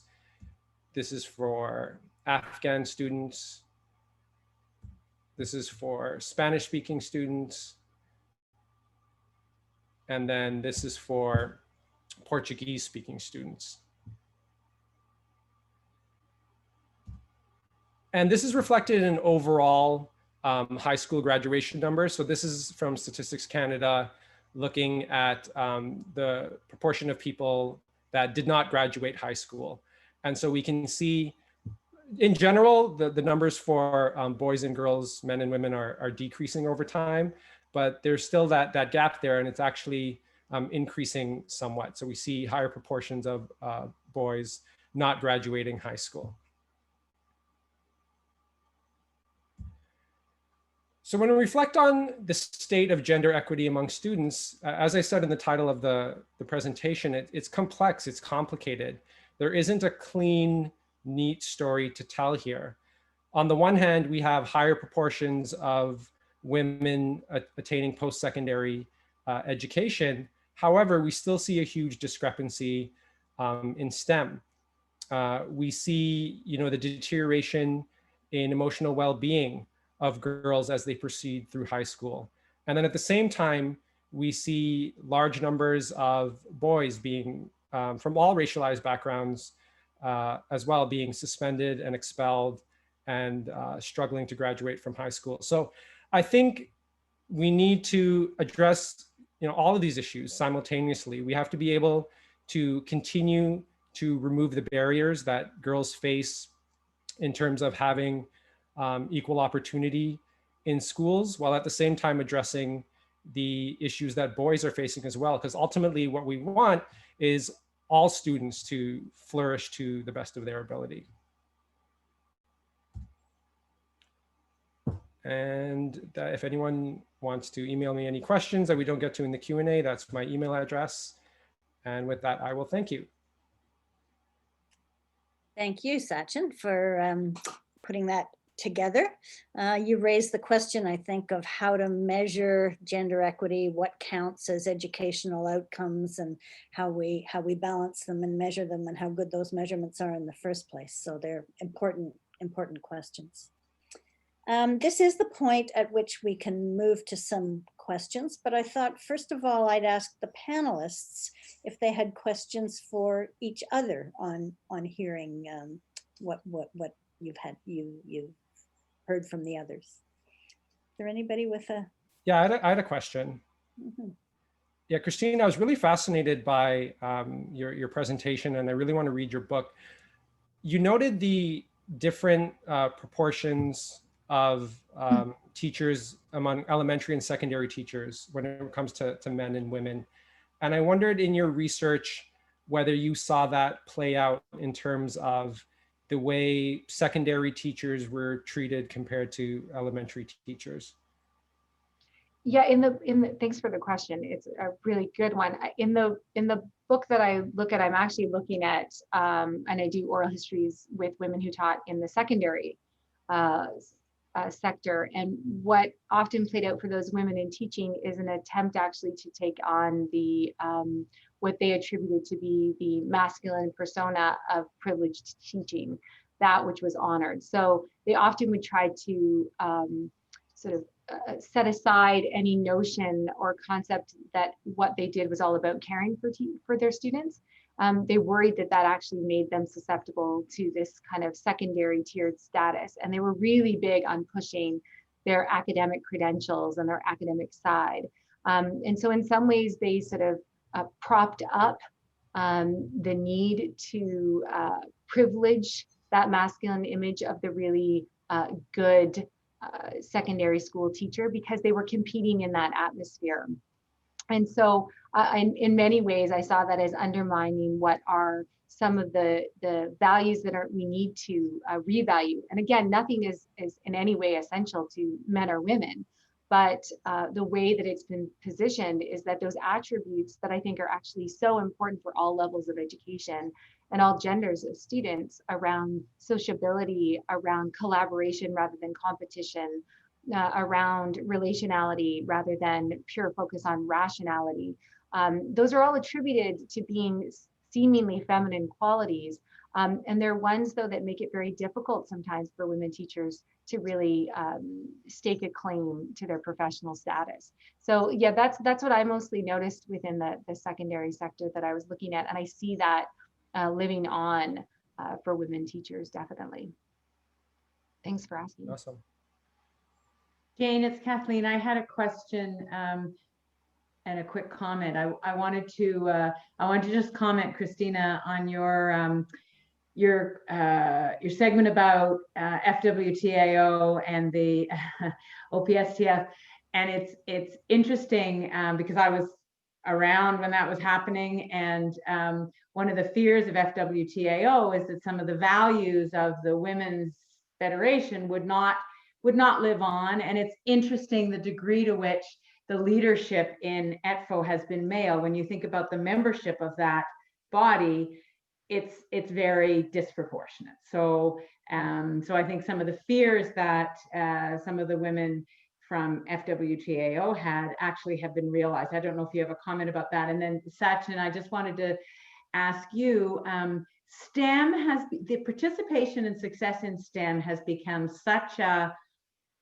This is for Afghan students. This is for Spanish-speaking students. And then this is for Portuguese-speaking students. And this is reflected in overall high school graduation numbers. So this is from Statistics Canada, looking at the proportion of people that did not graduate high school. And so we can see, in general, the numbers for boys and girls, men and women are decreasing over time, but there's still that gap there, and it's actually increasing somewhat. So we see higher proportions of boys not graduating high school. So when we reflect on the state of gender equity among students, as I said in the title of the presentation, it's complex, it's complicated. There isn't a clean, neat story to tell here. On the one hand, we have higher proportions of women attaining post-secondary education. However, we still see a huge discrepancy in STEM. We see, the deterioration in emotional well-being of girls as they proceed through high school. And then at the same time, we see large numbers of boys being, from all racialized backgrounds as well, being suspended and expelled and struggling to graduate from high school. So I think we need to address all of these issues simultaneously. We have to be able to continue to remove the barriers that girls face in terms of having equal opportunity in schools, while at the same time addressing the issues that boys are facing as well. Because ultimately what we want is all students to flourish to the best of their ability. And if anyone wants to email me any questions that we don't get to in the Q&A, that's my email address. And with that, I will thank you. Thank you, Sachin, for putting that together. You raised the question, I think, of how to measure gender equity, what counts as educational outcomes, and how we balance them and measure them, and how good those measurements are in the first place. So they're important questions. This is the point at which we can move to some questions, but I thought, first of all, I'd ask the panelists if they had questions for each other on hearing what you've heard from the others. Is there anybody with a? Yeah, I had a question. Mm-hmm. Yeah, Kristina, I was really fascinated by your presentation, and I really want to read your book. You noted the different proportions of teachers among elementary and secondary teachers when it comes to men and women. And I wondered in your research whether you saw that play out in terms of the way secondary teachers were treated compared to elementary teachers. Yeah, thanks for the question. It's a really good one. In the book that I look at, I'm actually looking at, and I do oral histories with women who taught in the secondary sector. And what often played out for those women in teaching is an attempt actually to take on the what they attributed to be the masculine persona of privileged teaching, that which was honored. So they often would try to sort of set aside any notion or concept that what they did was all about caring for their students. They worried that that actually made them susceptible to this kind of secondary tiered status. And they were really big on pushing their academic credentials and their academic side. And so in some ways they sort of propped up the need to privilege that masculine image of the really good secondary school teacher, because they were competing in that atmosphere. And so in many ways, I saw that as undermining what are some of the values that we need to revalue. And again, nothing is in any way essential to men or women, but the way that it's been positioned is that those attributes that I think are actually so important for all levels of education and all genders of students, around sociability, around collaboration rather than competition, around relationality rather than pure focus on rationality. Those are all attributed to being seemingly feminine qualities. And they're ones, though, that make it very difficult sometimes for women teachers to really stake a claim to their professional status. So yeah, that's what I mostly noticed within the secondary sector that I was looking at. And I see that living on for women teachers, definitely. Thanks for asking. Awesome. Jane, it's Kathleen. I had a question and a quick comment. I wanted to just comment, Kristina, on your segment about FWTAO and the OPSTF, and it's interesting because I was around when that was happening, and one of the fears of FWTAO is that some of the values of the Women's Federation would not live on. And it's interesting the degree to which the leadership in ETFO has been male. When you think about the membership of that body, it's very disproportionate. So I think some of the fears that some of the women from FWTAO had actually have been realized. I don't know if you have a comment about that. And then Sachin, I just wanted to ask you, the participation and success in STEM has become such a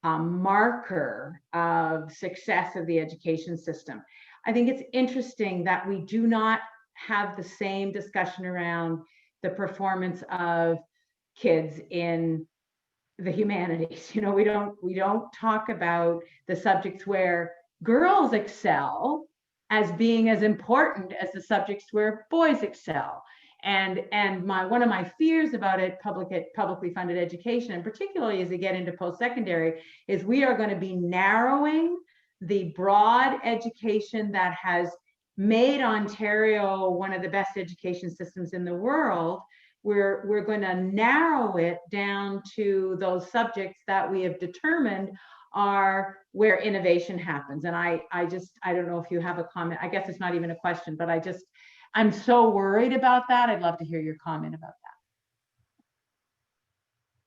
marker of success of the education system. I think it's interesting that we do not have the same discussion around the performance of kids in the humanities. You know, we don't talk about the subjects where girls excel as being as important as the subjects where boys excel. And one of my fears about publicly funded education, and particularly as we get into post-secondary, is we are going to be narrowing the broad education that has made Ontario one of the best education systems in the world. We're going to narrow it down to those subjects that we have determined are where innovation happens. And I don't know if you have a comment. I guess it's not even a question, but I'm so worried about that. I'd love to hear your comment about that.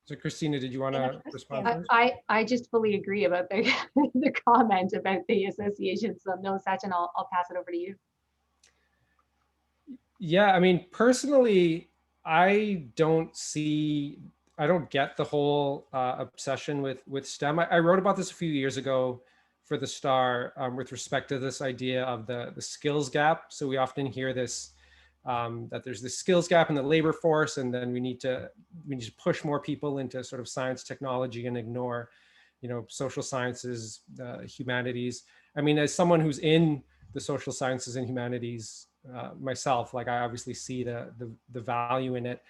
So Kristina, did you want to respond first? I just fully agree about the comment about the association. So no, Sachin, I'll pass it over to you. Yeah, I mean, personally, I don't get the whole obsession with STEM. I wrote about this a few years ago for the Star with respect to this idea of the skills gap. So we often hear this, that there's this skills gap in the labor force, and then we need to push more people into sort of science, technology, and ignore, social sciences, humanities. I mean, as someone who's in the social sciences and humanities myself, like I obviously see the value in it.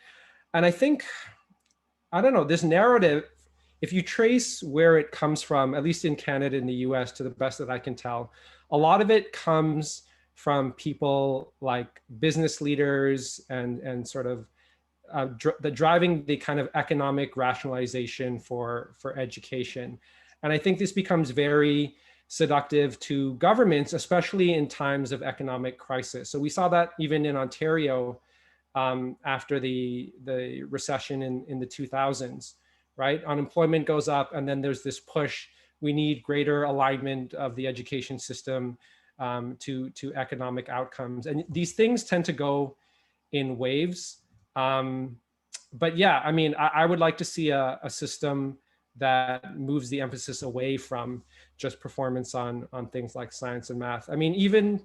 And I think, I don't know, this narrative, if you trace where it comes from, at least in Canada and the US, to the best that I can tell, a lot of it comes from people like business leaders and sort of driving the kind of economic rationalization for education. And I think this becomes very seductive to governments, especially in times of economic crisis. So we saw that even in Ontario after the recession in the 2000s, right? Unemployment goes up, and then there's this push. We need greater alignment of the education system to economic outcomes. And these things tend to go in waves. But yeah, I mean, I would like to see a system that moves the emphasis away from just performance on things like science and math. I mean, even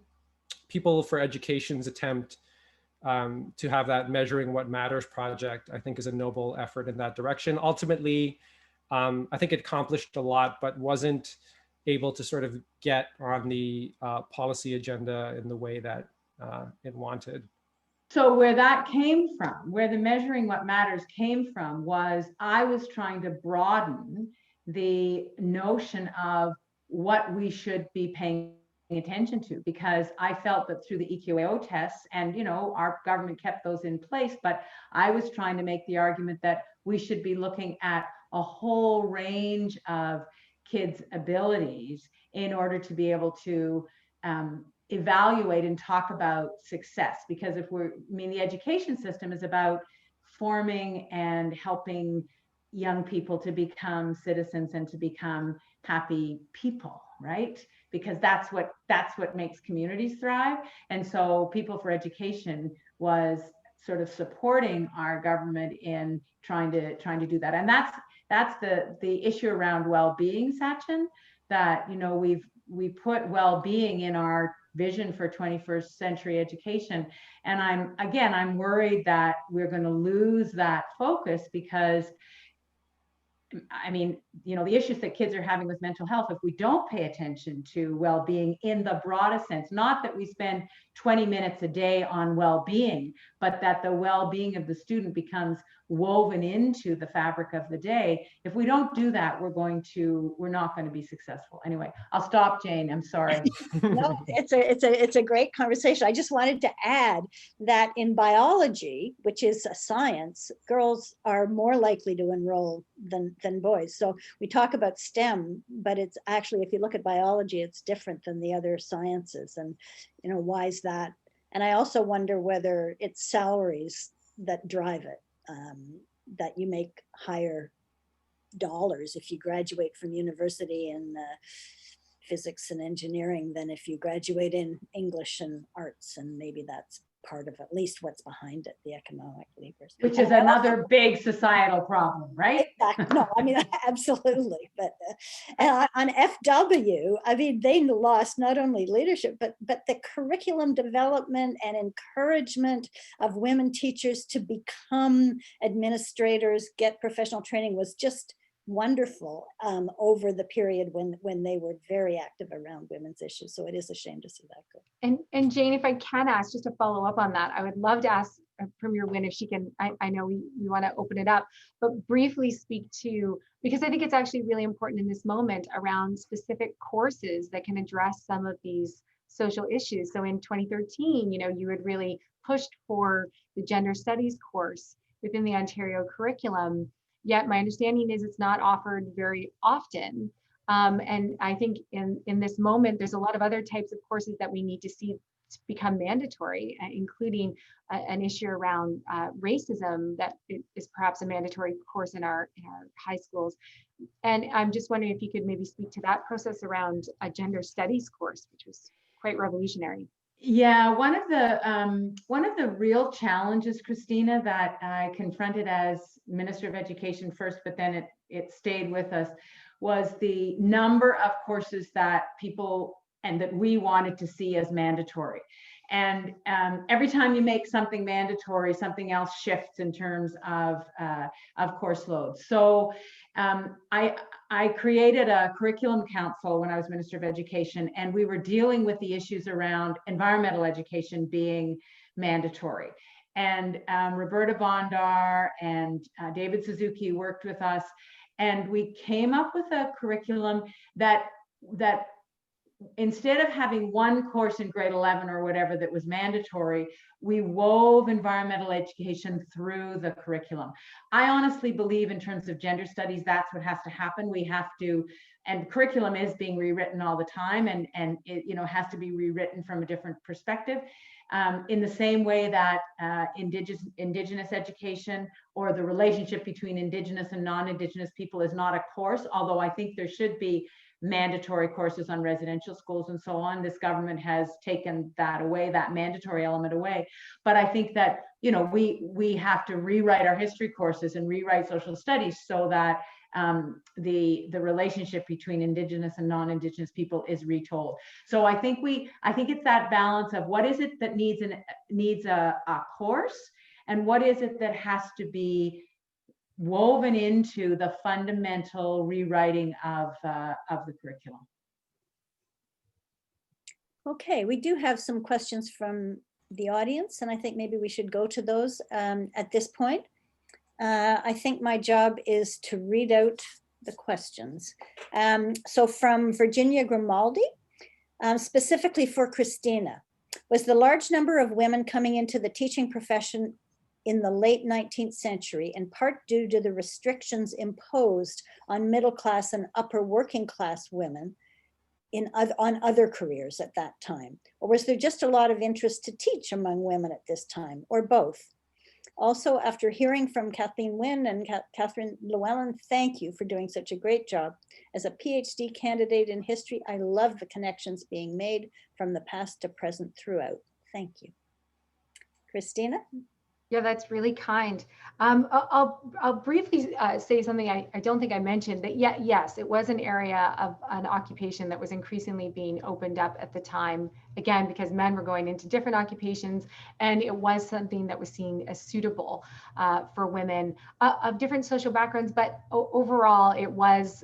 People for Education's attempt to have that Measuring What Matters project, I think is a noble effort in that direction. Ultimately, I think it accomplished a lot, but wasn't able to sort of get on the policy agenda in the way that it wanted. So where that came from, where the Measuring What Matters came from, was I was trying to broaden the notion of what we should be paying attention to, because I felt that through the EQAO tests, and our government kept those in place, but I was trying to make the argument that we should be looking at a whole range of kids' abilities in order to be able to evaluate and talk about success. Because the education system is about forming and helping young people to become citizens and to become happy people, right? Because that's what makes communities thrive. And so People for Education was sort of supporting our government in trying to do that. And that's the issue around well-being, Sachin, that we put well-being in our vision for 21st century education. And I'm worried that we're going to lose that focus, because the issues that kids are having with mental health, if we don't pay attention to well-being in the broadest sense, not that we spend 20 minutes a day on well-being, but that the well-being of the student becomes woven into the fabric of the day. If we don't do that, we're not going to be successful. Anyway, I'll stop, Jane. I'm sorry. No, it's a great conversation. I just wanted to add that in biology, which is a science, girls are more likely to enroll than boys. So we talk about STEM, but it's actually, if you look at biology, it's different than the other sciences. And why is that? And I also wonder whether it's salaries that drive it, that you make higher dollars if you graduate from university in physics and engineering than if you graduate in English and arts. And maybe that's part of at least what's behind it, the economic levers. Which is another big societal problem, right? Exactly. No, absolutely. But on FW, they lost not only leadership, but the curriculum development and encouragement of women teachers to become administrators, get professional training was just wonderful over the period when they were very active around women's issues. So it is a shame to see that go. And Jane, if I can ask, just to follow up on that, I would love to ask Premier Wynne if she can, I know we want to open it up, but briefly speak to, because I think it's actually really important in this moment around specific courses that can address some of these social issues. So in 2013, you had really pushed for the gender studies course within the Ontario curriculum. Yet my understanding is it's not offered very often. And I think in this moment, there's a lot of other types of courses that we need to see become mandatory, including an issue around racism that is perhaps a mandatory course in our high schools. And I'm just wondering if you could maybe speak to that process around a gender studies course, which was quite revolutionary. Yeah, one of the real challenges, Kristina, that I confronted as Minister of Education first, but then it stayed with us, was the number of courses that we wanted to see as mandatory. And every time you make something mandatory, something else shifts in terms of course load. So I created a curriculum council when I was Minister of Education, and we were dealing with the issues around environmental education being mandatory. And Roberta Bondar and David Suzuki worked with us, and we came up with a curriculum that instead of having one course in grade 11 or whatever that was mandatory, we wove environmental education through the curriculum. I honestly believe in terms of gender studies, that's what has to happen. We have to, and curriculum is being rewritten all the time, and it, you know, has to be rewritten from a different perspective. In the same way that Indigenous education, or the relationship between Indigenous and non-Indigenous people, is not a course, although I think there should be mandatory courses on residential schools and so on. This government has taken that away, that mandatory element away. But I think that, you know, we have to rewrite our history courses and rewrite social studies so that the relationship between Indigenous and non-Indigenous people is retold. So I think it's that balance of what is it that needs a course, and what is it that has to be woven into the fundamental rewriting of the curriculum. Okay, we do have some questions from the audience, and I think maybe we should go to those at this point. I think my job is to read out the questions. So from Virginia Grimaldi, specifically for Kristina, was the large number of women coming into the teaching profession in the late 19th century in part due to the restrictions imposed on middle class and upper working class women on other careers at that time? Or was there just a lot of interest to teach among women at this time, or both? Also, after hearing from Kathleen Wynne and Catherine Llewellyn, thank you for doing such a great job. As a PhD candidate in history, I love the connections being made from the past to present throughout. Thank you. Kristina? Yeah, that's really kind. I'll briefly say something I don't think I mentioned, that yes, it was an area of an occupation that was increasingly being opened up at the time, again, because men were going into different occupations, and it was something that was seen as suitable for women of different social backgrounds. But overall, it was,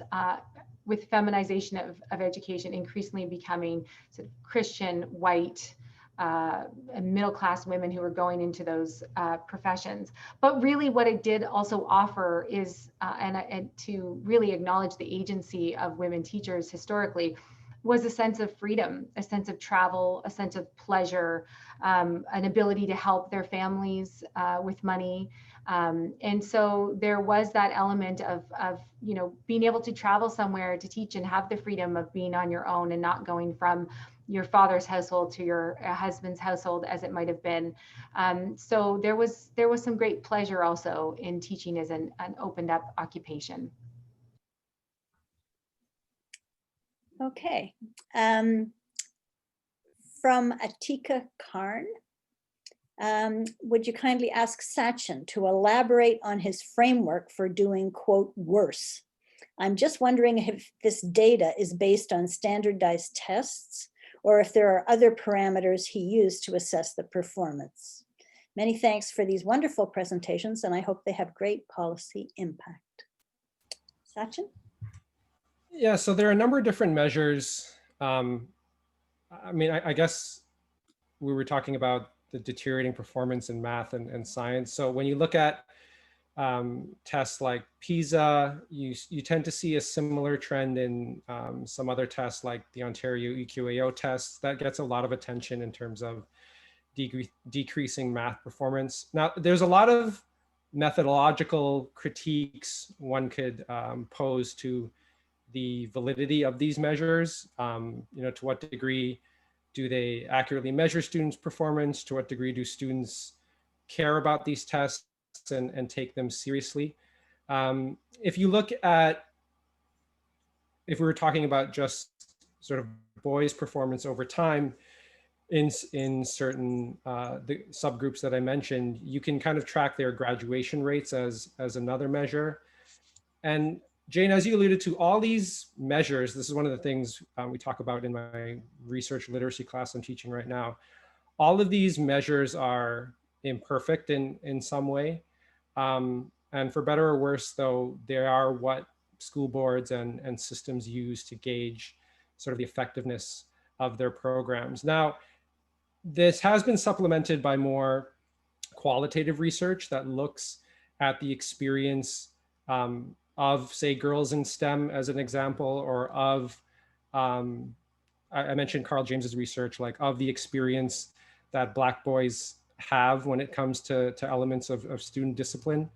with feminization of education, increasingly becoming sort of Christian, white, middle-class women who were going into those professions. But really what it did also offer is, and to really acknowledge the agency of women teachers historically, was a sense of freedom, a sense of travel, a sense of pleasure, an ability to help their families with money. And so there was that element of, you know, being able to travel somewhere to teach and have the freedom of being on your own and not going from your father's household to your husband's household, as it might have been. So there was some great pleasure also in teaching as an opened up occupation. Okay. From Atika Karn, would you kindly ask Sachin to elaborate on his framework for doing, quote, worse? I'm just wondering if this data is based on standardized tests, or if there are other parameters he used to assess the performance. Many thanks for these wonderful presentations, and I hope they have great policy impact. Sachin? Yeah, so there are a number of different measures. I mean, I guess we were talking about the deteriorating performance in math and science. So when you look at tests like PISA, you tend to see a similar trend in some other tests like the Ontario EQAO tests. That gets a lot of attention in terms of decreasing math performance. Now, there's a lot of methodological critiques one could pose to the validity of these measures. You know, to what degree do they accurately measure students' performance? To what degree do students care about these tests and take them seriously? If you look at, if we were talking about just sort of boys' performance over time in certain the subgroups that I mentioned, you can kind of track their graduation rates as another measure. And Jane, as you alluded to, all these measures, this is one of the things we talk about in my research literacy class I'm teaching right now. All of these measures are imperfect in some way. And for better or worse, though, they are what school boards and systems use to gauge sort of the effectiveness of their programs. Now, this has been supplemented by more qualitative research that looks at the experience of, say, girls in STEM as an example, or of I mentioned Carl James's research, like of the experience that Black boys have when it comes to elements of student discipline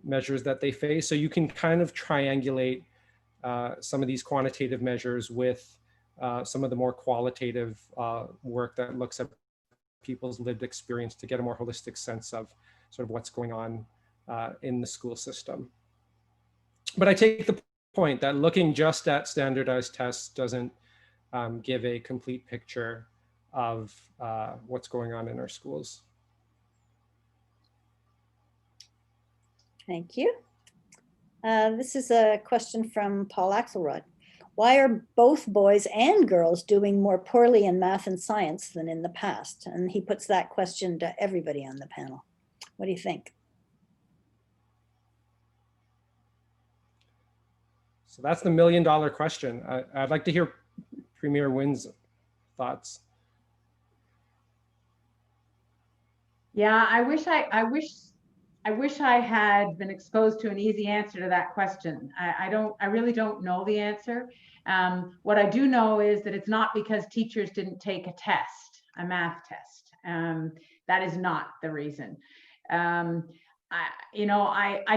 measures that they face. So you can kind of triangulate some of these quantitative measures with some of the more qualitative work that looks at people's lived experience to get a more holistic sense of sort of what's going on in the school system. But I take the point that looking just at standardized tests doesn't give a complete picture of what's going on in our schools. Thank you. This is a question from Paul Axelrod. Why are both boys and girls doing more poorly in math and science than in the past? And he puts that question to everybody on the panel. What do you think? So that's the $1 million question. I'd like to hear Premier Wynne's thoughts. Yeah, I wish I had been exposed to an easy answer to that question. I really don't know the answer. What I do know is that it's not because teachers didn't take a test, a math test. That is not the reason. I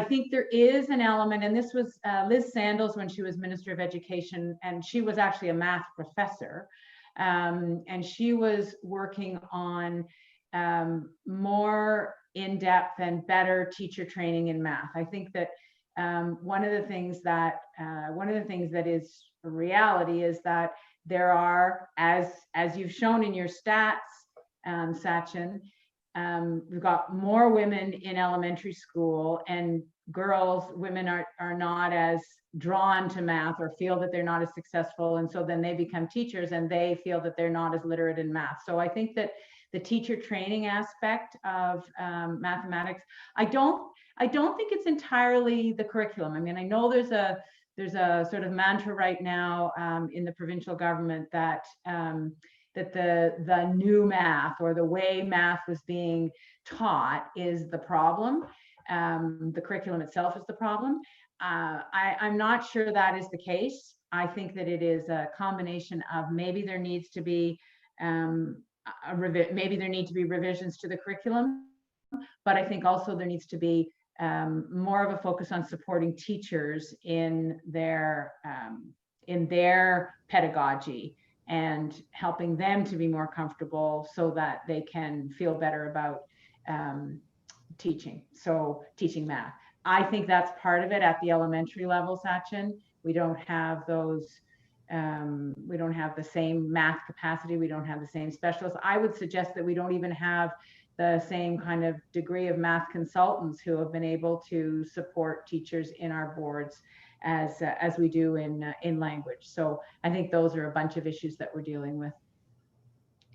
think there is an element, and this was Liz Sandals when she was Minister of Education, and she was actually a math professor, and she was working on more in-depth and better teacher training in math. I think that one of the things that is a reality is that there are, as you've shown in your stats, Sachin, we've got more women in elementary school, and women are not as drawn to math or feel that they're not as successful, and so then they become teachers and they feel that they're not as literate in math. So I think that the teacher training aspect of mathematics, I don't think it's entirely the curriculum. I mean, I know there's a sort of mantra right now in the provincial government that the new math, or the way math was being taught, is the problem. The curriculum itself is the problem. I'm not sure that is the case. I think that it is a combination of maybe there needs to be revisions to the curriculum, but I think also there needs to be more of a focus on supporting teachers in their pedagogy and helping them to be more comfortable so that they can feel better about teaching math. I think that's part of it at the elementary level, Sachin. We don't have those, we don't have the same math capacity. We don't have the same specialists. I would suggest that we don't even have the same kind of degree of math consultants who have been able to support teachers in our boards as we do in language. So I think those are a bunch of issues that we're dealing with.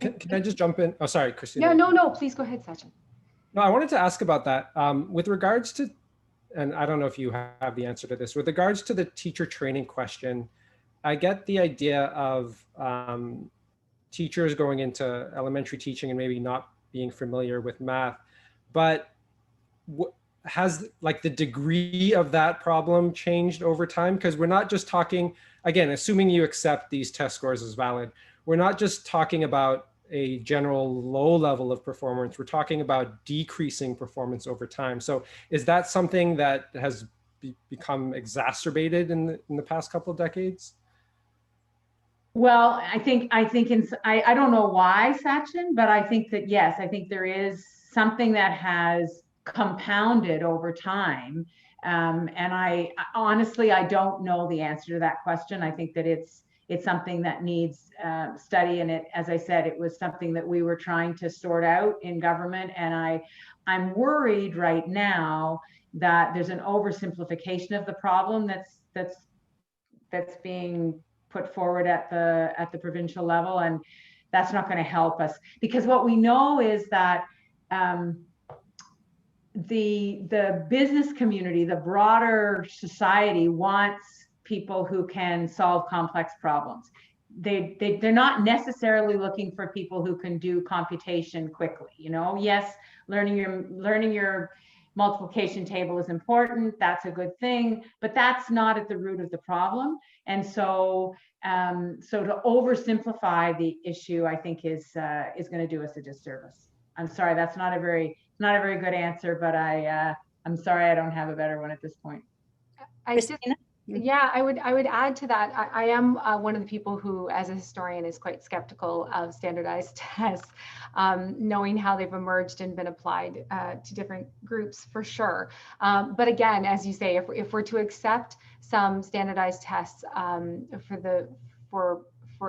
Can I just jump in? Oh, sorry, Kristina. No, please go ahead, Sachin. No, I wanted to ask about that with regards to, and I don't know if you have the answer to this, with regards to the teacher training question. I get the idea of teachers going into elementary teaching and maybe not being familiar with math, but has like the degree of that problem changed over time? Because we're not just talking, again, assuming you accept these test scores as valid, we're not just talking about a general low level of performance, we're talking about decreasing performance over time. So is that something that has become exacerbated in the past couple of decades? Well, I don't know why, Sachin, but I think that, yes, I think there is something that has compounded over time. And I honestly don't know the answer to that question. I think that it's something that needs study. And as I said, it was something that we were trying to sort out in government. And I'm worried right now that there's an oversimplification of the problem that's being put forward at the provincial level, and that's not going to help us, because what we know is that the business community, the broader society, wants people who can solve complex problems. They're not necessarily looking for people who can do computation quickly. Yes, learning your multiplication table is important, that's a good thing, but that's not at the root of the problem. And so, so to oversimplify the issue, I think is going to do us a disservice. I'm sorry, that's not a very good answer, but I'm sorry I don't have a better one at this point. Kristina? Yeah, I would add to that. I am one of the people who, as a historian, is quite skeptical of standardized tests, knowing how they've emerged and been applied to different groups for sure. But again, as you say, if we're to accept some standardized tests for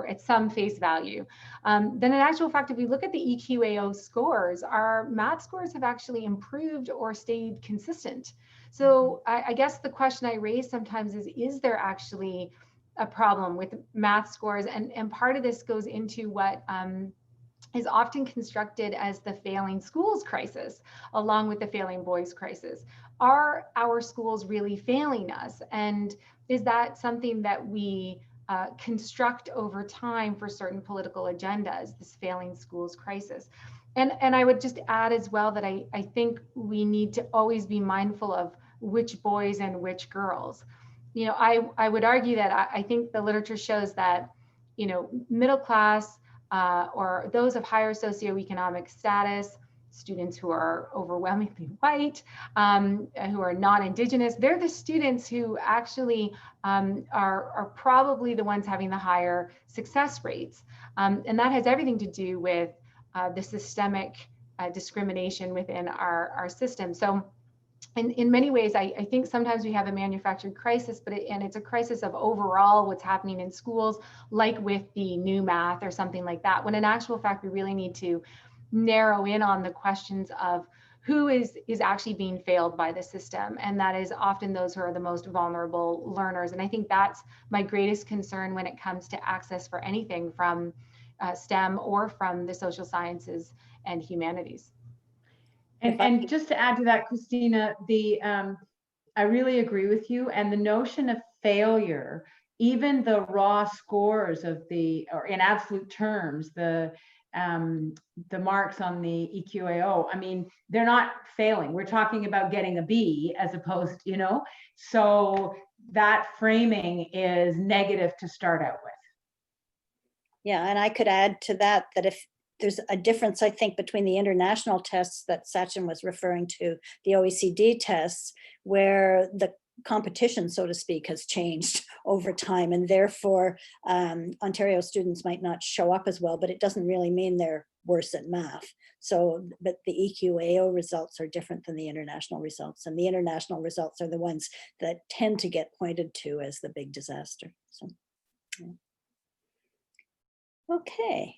at some face value, then in actual fact, if we look at the EQAO scores, our math scores have actually improved or stayed consistent. So I guess the question I raise sometimes is there actually a problem with math scores? And part of this goes into what is often constructed as the failing schools crisis, along with the failing boys crisis. Are our schools really failing us? And is that something that we construct over time for certain political agendas, this failing schools crisis? And I would just add as well that I think we need to always be mindful of which boys and which girls. You know, I would argue that I think the literature shows that, you know, middle class or those of higher socioeconomic status, students who are overwhelmingly white, who are non-Indigenous, they're the students who actually are probably the ones having the higher success rates. And that has everything to do with the systemic discrimination within our system. So in many ways, I think sometimes we have a manufactured crisis, but it's a crisis of overall what's happening in schools, like with the new math or something like that, when in actual fact, we really need to narrow in on the questions of who is actually being failed by the system. And that is often those who are the most vulnerable learners. And I think that's my greatest concern when it comes to access for anything from STEM or from the social sciences and humanities. And just to add to that, Kristina, I really agree with you. And the notion of failure, even the raw scores of or in absolute terms, the marks on the EQAO, I mean, they're not failing. We're talking about getting a B as opposed, you know, so that framing is negative to start out with. Yeah, and I could add to that if there's a difference, I think, between the international tests that Sachin was referring to, the OECD tests, where the competition, so to speak, has changed over time, and therefore Ontario students might not show up as well, but it doesn't really mean they're worse at math. So, but the EQAO results are different than the international results, and the international results are the ones that tend to get pointed to as the big disaster. So, yeah. Okay,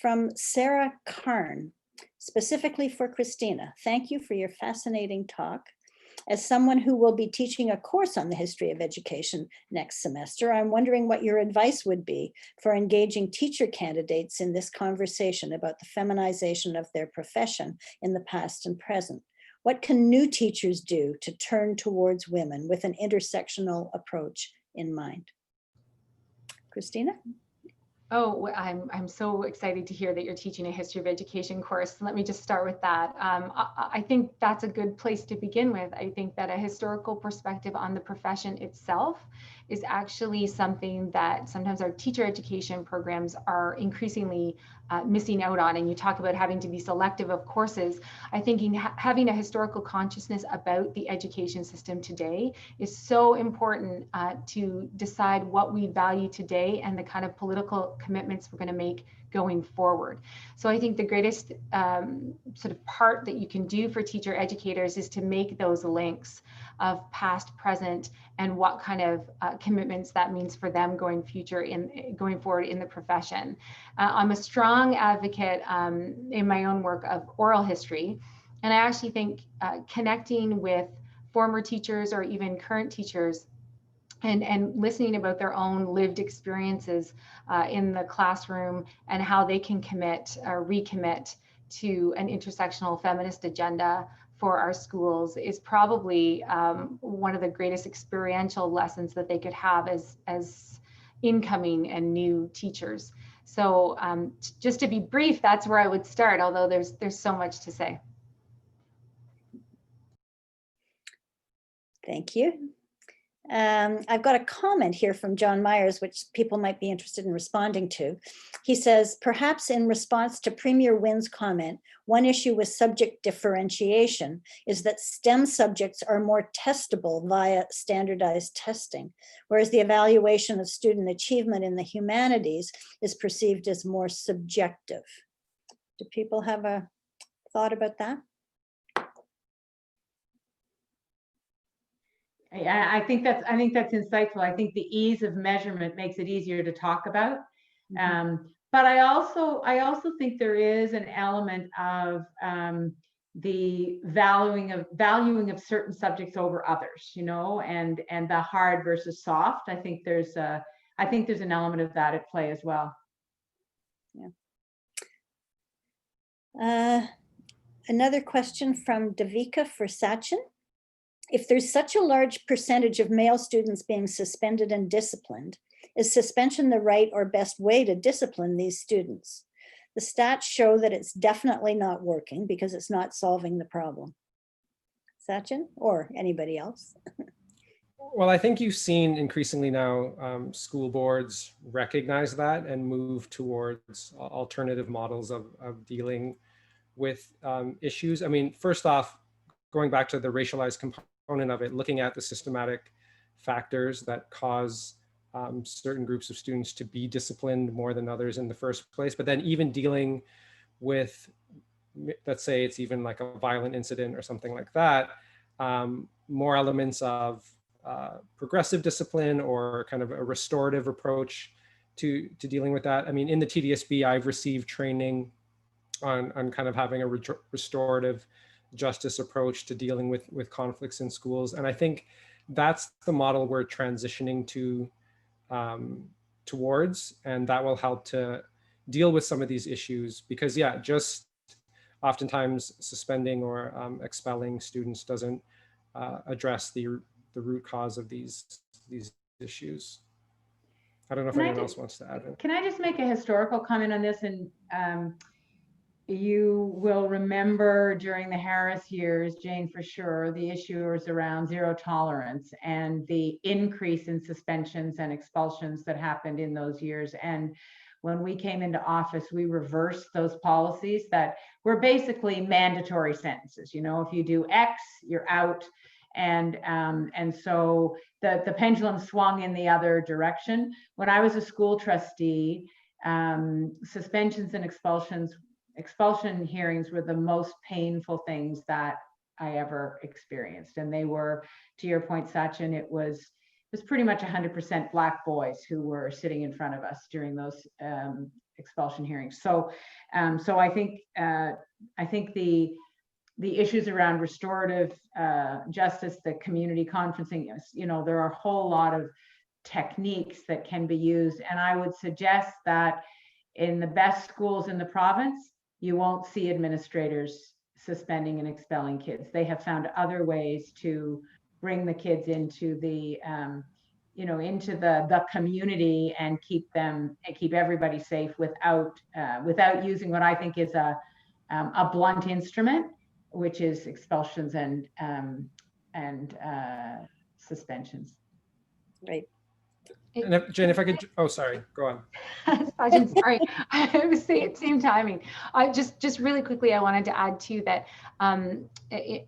from Sarah Karn, specifically for Kristina, thank you for your fascinating talk. As someone who will be teaching a course on the history of education next semester, I'm wondering what your advice would be for engaging teacher candidates in this conversation about the feminization of their profession in the past and present. What can new teachers do to turn towards women with an intersectional approach in mind? Kristina? Oh, I'm so excited to hear that you're teaching a history of education course. Let me just start with that. I think that's a good place to begin with. I think that a historical perspective on the profession itself is actually something that sometimes our teacher education programs are increasingly missing out on. And you talk about having to be selective of courses. I think having a historical consciousness about the education system today is so important to decide what we value today and the kind of political commitments we're going to make going forward. So I think the greatest sort of part that you can do for teacher educators is to make those links of past, present, and what kind of commitments that means for them going forward in the profession. I'm a strong advocate in my own work of oral history, and I actually think connecting with former teachers or even current teachers and listening about their own lived experiences in the classroom and how they can commit or recommit to an intersectional feminist agenda for our schools is probably one of the greatest experiential lessons that they could have as incoming and new teachers. So just to be brief, that's where I would start, although there's so much to say. Thank you. I've got a comment here from John Myers, which people might be interested in responding to. He says, perhaps in response to Premier Wynne's comment, one issue with subject differentiation is that STEM subjects are more testable via standardized testing, whereas the evaluation of student achievement in the humanities is perceived as more subjective. Do people have a thought about that? I think that's insightful. I think the ease of measurement makes it easier to talk about. But I also think there is an element of the valuing of certain subjects over others, you know, and the hard versus soft. I think there's an element of that at play as well. Yeah. Another question from Davika for Sachin. If there's such a large percentage of male students being suspended and disciplined, is suspension the right or best way to discipline these students? The stats show that it's definitely not working because it's not solving the problem. Sachin, or anybody else? Well, I think you've seen increasingly now school boards recognize that and move towards alternative models of dealing with issues. I mean, first off, going back to the racialized component of it, looking at the systematic factors that cause certain groups of students to be disciplined more than others in the first place, but then even dealing with, let's say it's even like a violent incident or something like that, more elements of progressive discipline or kind of a restorative approach to dealing with that. I mean, in the TDSB, I've received training on kind of having a restorative justice approach to dealing with conflicts in schools. And I think that's the model we're transitioning towards, and that will help to deal with some of these issues, because yeah, just oftentimes suspending or expelling students doesn't address the root cause of these issues. I don't know if anyone else wants to add in. Can I just make a historical comment on this? And you will remember during the Harris years, Jane, for sure, the issue was around zero tolerance and the increase in suspensions and expulsions that happened in those years. And when we came into office, we reversed those policies that were basically mandatory sentences. You know, if you do X, you're out. And so the pendulum swung in the other direction. When I was a school trustee, suspensions and expulsion hearings were the most painful things that I ever experienced. And they were, to your point, Sachin, it was pretty much 100% Black boys who were sitting in front of us during those expulsion hearings. So I think the issues around restorative justice, the community conferencing, you know, there are a whole lot of techniques that can be used. And I would suggest that in the best schools in the province, you won't see administrators suspending and expelling kids. They have found other ways to bring the kids into the, you know, into the community and keep everybody safe without using what I think is a blunt instrument, which is expulsions and suspensions. Right. And Jane, if I could, oh, sorry, go on. Sachin, sorry, I was saying same timing. I just really quickly, I wanted to add too that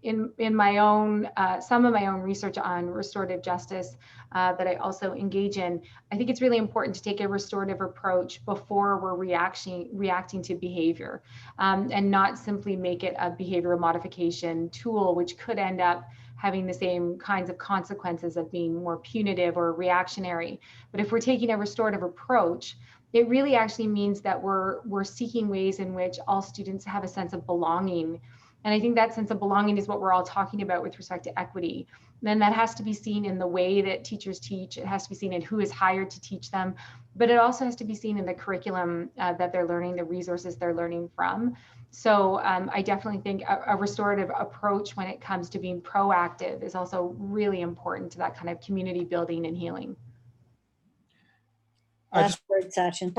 in my own, some of my own research on restorative justice that I also engage in, I think it's really important to take a restorative approach before we're reacting to behavior, and not simply make it a behavioral modification tool, which could end up having the same kinds of consequences of being more punitive or reactionary. But if we're taking a restorative approach, it really actually means that we're seeking ways in which all students have a sense of belonging. And I think that sense of belonging is what we're all talking about with respect to equity. Then that has to be seen in the way that teachers teach. It has to be seen in who is hired to teach them, but it also has to be seen in the curriculum that they're learning, the resources they're learning from. So I definitely think a restorative approach when it comes to being proactive is also really important to that kind of community building and healing. Last word, Sachin.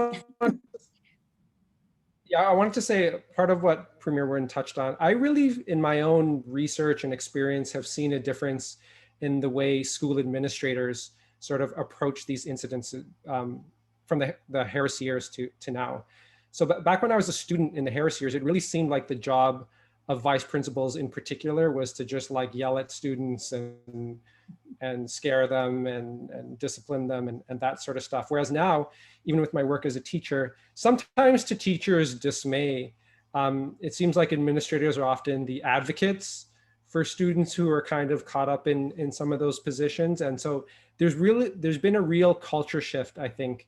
Yeah, I wanted to say part of what Premier Wynne touched on, I really, in my own research and experience, have seen a difference in the way school administrators sort of approach these incidents from the Harris years to now. So back when I was a student in the Harris years, it really seemed like the job of vice principals in particular was to just like yell at students and scare them and discipline them and that sort of stuff. Whereas now, even with my work as a teacher, sometimes to teachers' dismay, it seems like administrators are often the advocates for students who are kind of caught up in some of those positions. And so there's been a real culture shift, I think,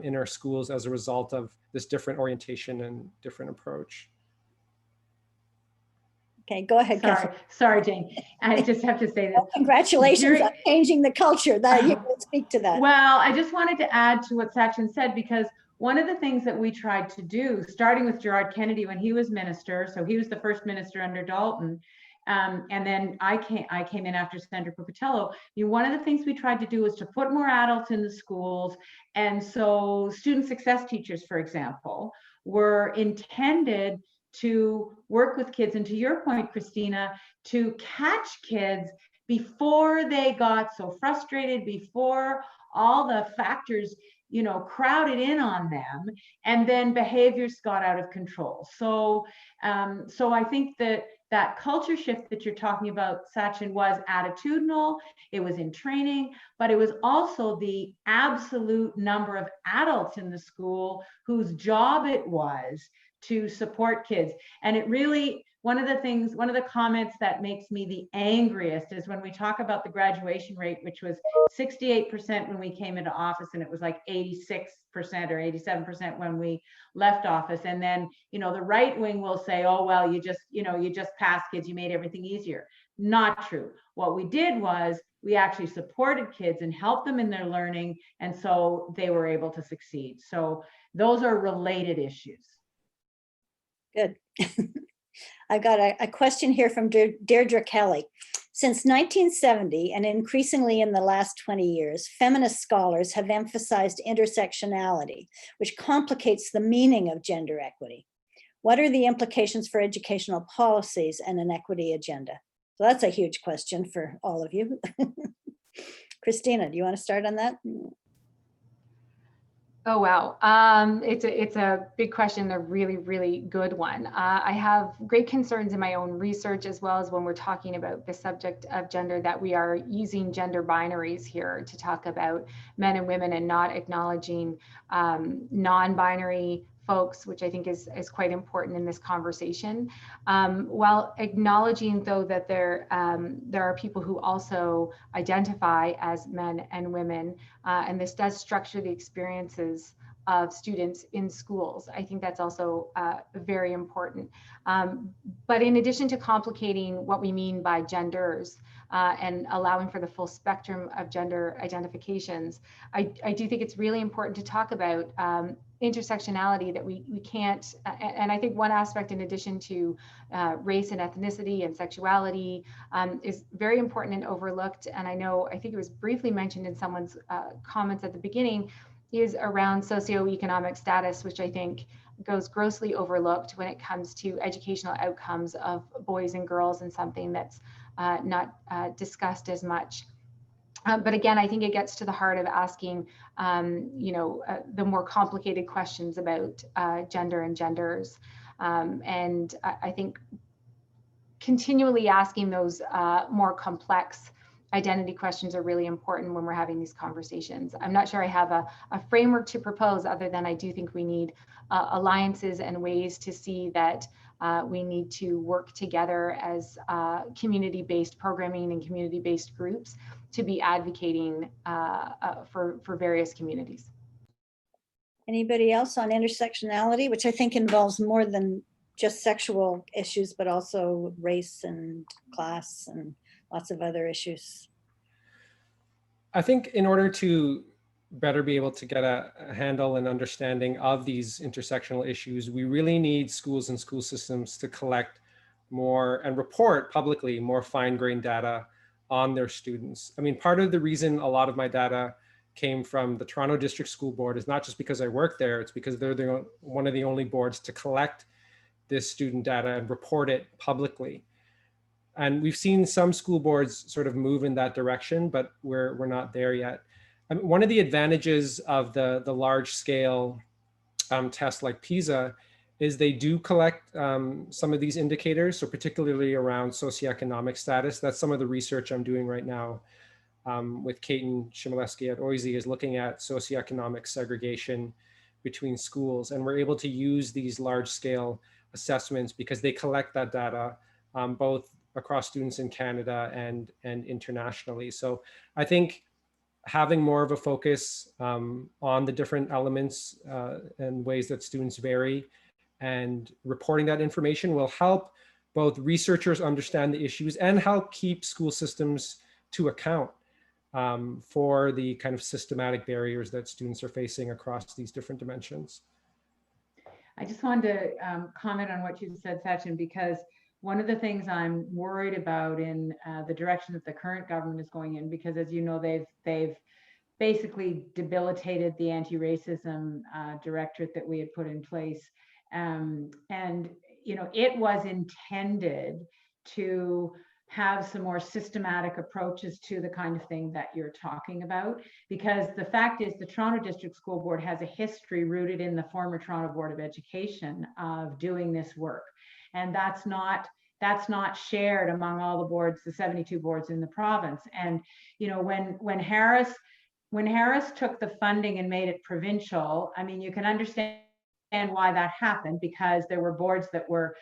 in our schools as a result of this different orientation and different approach. Okay, go ahead, Kathleen. Sorry, Jane. I just have to say this. Well, congratulations on changing the culture. That you can speak to that. Well, I just wanted to add to what Sachin said, because one of the things that we tried to do, starting with Gerard Kennedy when he was minister, so he was the first minister under Dalton, and then I came in after Senator Pupatello. One of the things we tried to do was to put more adults in the schools. And so student success teachers, for example, were intended to work with kids, and to your point, Kristina, to catch kids before they got so frustrated, before all the factors, crowded in on them, and then behaviors got out of control. So I think that culture shift that you're talking about, Sachin, was attitudinal, it was in training, but it was also the absolute number of adults in the school whose job it was to support kids. And it really, one of the comments that makes me the angriest is when we talk about the graduation rate, which was 68% when we came into office, and it was like 86% or 87% when we left office. And then, the right wing will say, oh, well, you just passed kids, you made everything easier. Not true. What we did was we actually supported kids and helped them in their learning. And so they were able to succeed. So those are related issues. Good. I've got a question here from Deirdre Kelly. Since 1970, and increasingly in the last 20 years, feminist scholars have emphasized intersectionality, which complicates the meaning of gender equity. What are the implications for educational policies and an equity agenda? So that's a huge question for all of you. Kristina, do you want to start on that? Oh, wow. It's a big question, a really, really good one. I have great concerns in my own research, as well as when we're talking about the subject of gender, that we are using gender binaries here to talk about men and women and not acknowledging non-binary folks, which I think is quite important in this conversation. While acknowledging, though, that there are people who also identify as men and women, and this does structure the experiences of students in schools. I think that's also very important. But in addition to complicating what we mean by genders and allowing for the full spectrum of gender identifications, I do think it's really important to talk about intersectionality, that we can't, and I think one aspect, in addition to race and ethnicity and sexuality, is very important and overlooked. And I think it was briefly mentioned in someone's comments at the beginning, is around socioeconomic status, which I think goes grossly overlooked when it comes to educational outcomes of boys and girls, and something that's not discussed as much. But again, I think it gets to the heart of asking, the more complicated questions about gender and genders. And I think continually asking those more complex identity questions are really important when we're having these conversations. I'm not sure I have a framework to propose, other than I do think we need alliances and ways to see that we need to work together as community-based programming and community-based groups to be advocating for various communities. Anybody else on intersectionality, which I think involves more than just sexual issues, but also race and class and lots of other issues? I think in order to better be able to get a handle and understanding of these intersectional issues, we really need schools and school systems to collect more and report publicly more fine-grained data on their students. I mean, part of the reason a lot of my data came from the Toronto District School Board is not just because I work there, it's because they're one of the only boards to collect this student data and report it publicly. And we've seen some school boards sort of move in that direction, but we're not there yet. I mean, one of the advantages of the large scale tests like PISA is they do collect some of these indicators, so particularly around socioeconomic status. That's some of the research I'm doing right now with Katen Shimaleski at OISE, is looking at socioeconomic segregation between schools. And we're able to use these large scale assessments because they collect that data both across students in Canada and internationally. So I think having more of a focus on the different elements and ways that students vary and reporting that information will help both researchers understand the issues and help keep school systems to account for the kind of systematic barriers that students are facing across these different dimensions. I just wanted to comment on what you said, Sachin, because one of the things I'm worried about in the direction that the current government is going in, because as you know, they've basically debilitated the anti-racism directorate that we had put in place. And, you know, it was intended to have some more systematic approaches to the kind of thing that you're talking about, because the fact is the Toronto District School Board has a history rooted in the former Toronto Board of Education of doing this work. And that's not shared among all the boards, the 72 boards in the province. And, you know, when Harris took the funding and made it provincial, I mean, you can understand why that happened, because there were boards that were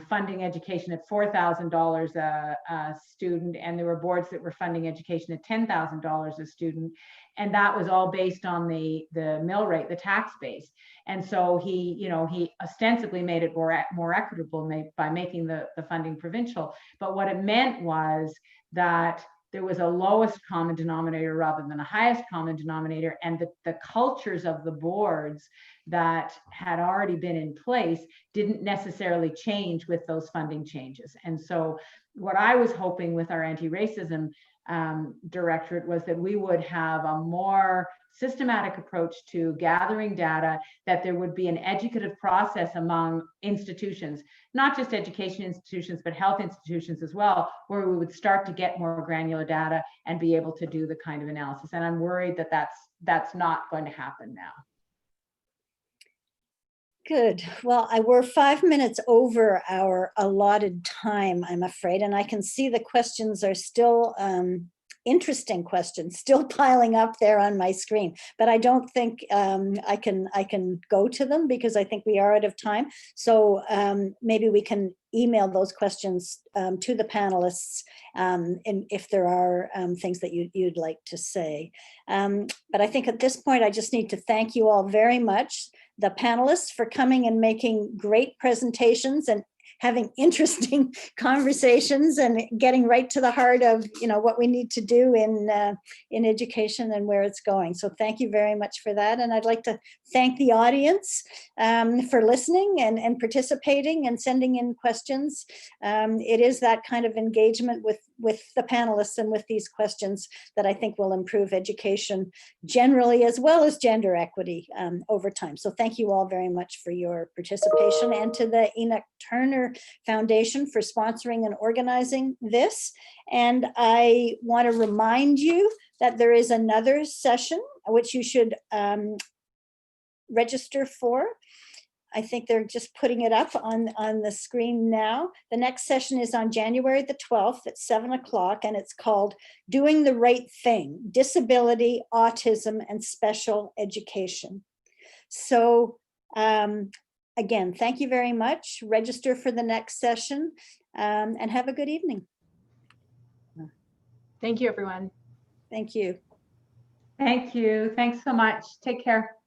funding education at $4,000 a student, and there were boards that were funding education at $10,000 a student, and that was all based on the mill rate, the tax base. And so he ostensibly made it more equitable by making the funding provincial. But what it meant was that there was a lowest common denominator rather than a highest common denominator, and the cultures of the boards that had already been in place didn't necessarily change with those funding changes. And so what I was hoping with our anti-racism directorate was that we would have a more systematic approach to gathering data, that there would be an educative process among institutions, not just education institutions, but health institutions as well, where we would start to get more granular data and be able to do the kind of analysis. And I'm worried that that's not going to happen now. Good. Well, we're 5 minutes over our allotted time, I'm afraid, and I can see the questions are still interesting questions still piling up there on my screen, but I don't think I can go to them because I think we are out of time. So maybe we can email those questions to the panelists, and if there are things that you'd like to say. But I think at this point, I just need to thank you all very much, the panelists, for coming and making great presentations and having interesting conversations and getting right to the heart of, you know, what we need to do in education and where it's going. So thank you very much for that. And I'd like to thank the audience for listening and participating and sending in questions. It is that kind of engagement with the panelists and with these questions that I think will improve education generally, as well as gender equity over time. So thank you all very much for your participation, and to the Enoch Turner Foundation for sponsoring and organizing this. And I want to remind you that there is another session which you should register for. I think they're just putting it up on the screen now. The next session is on January the 12th at 7 o'clock, and it's called Doing the Right Thing, Disability, Autism, and Special Education. So again, thank you very much. Register for the next session, and have a good evening. Thank you, everyone. Thank you. Thank you. Thanks so much. Take care.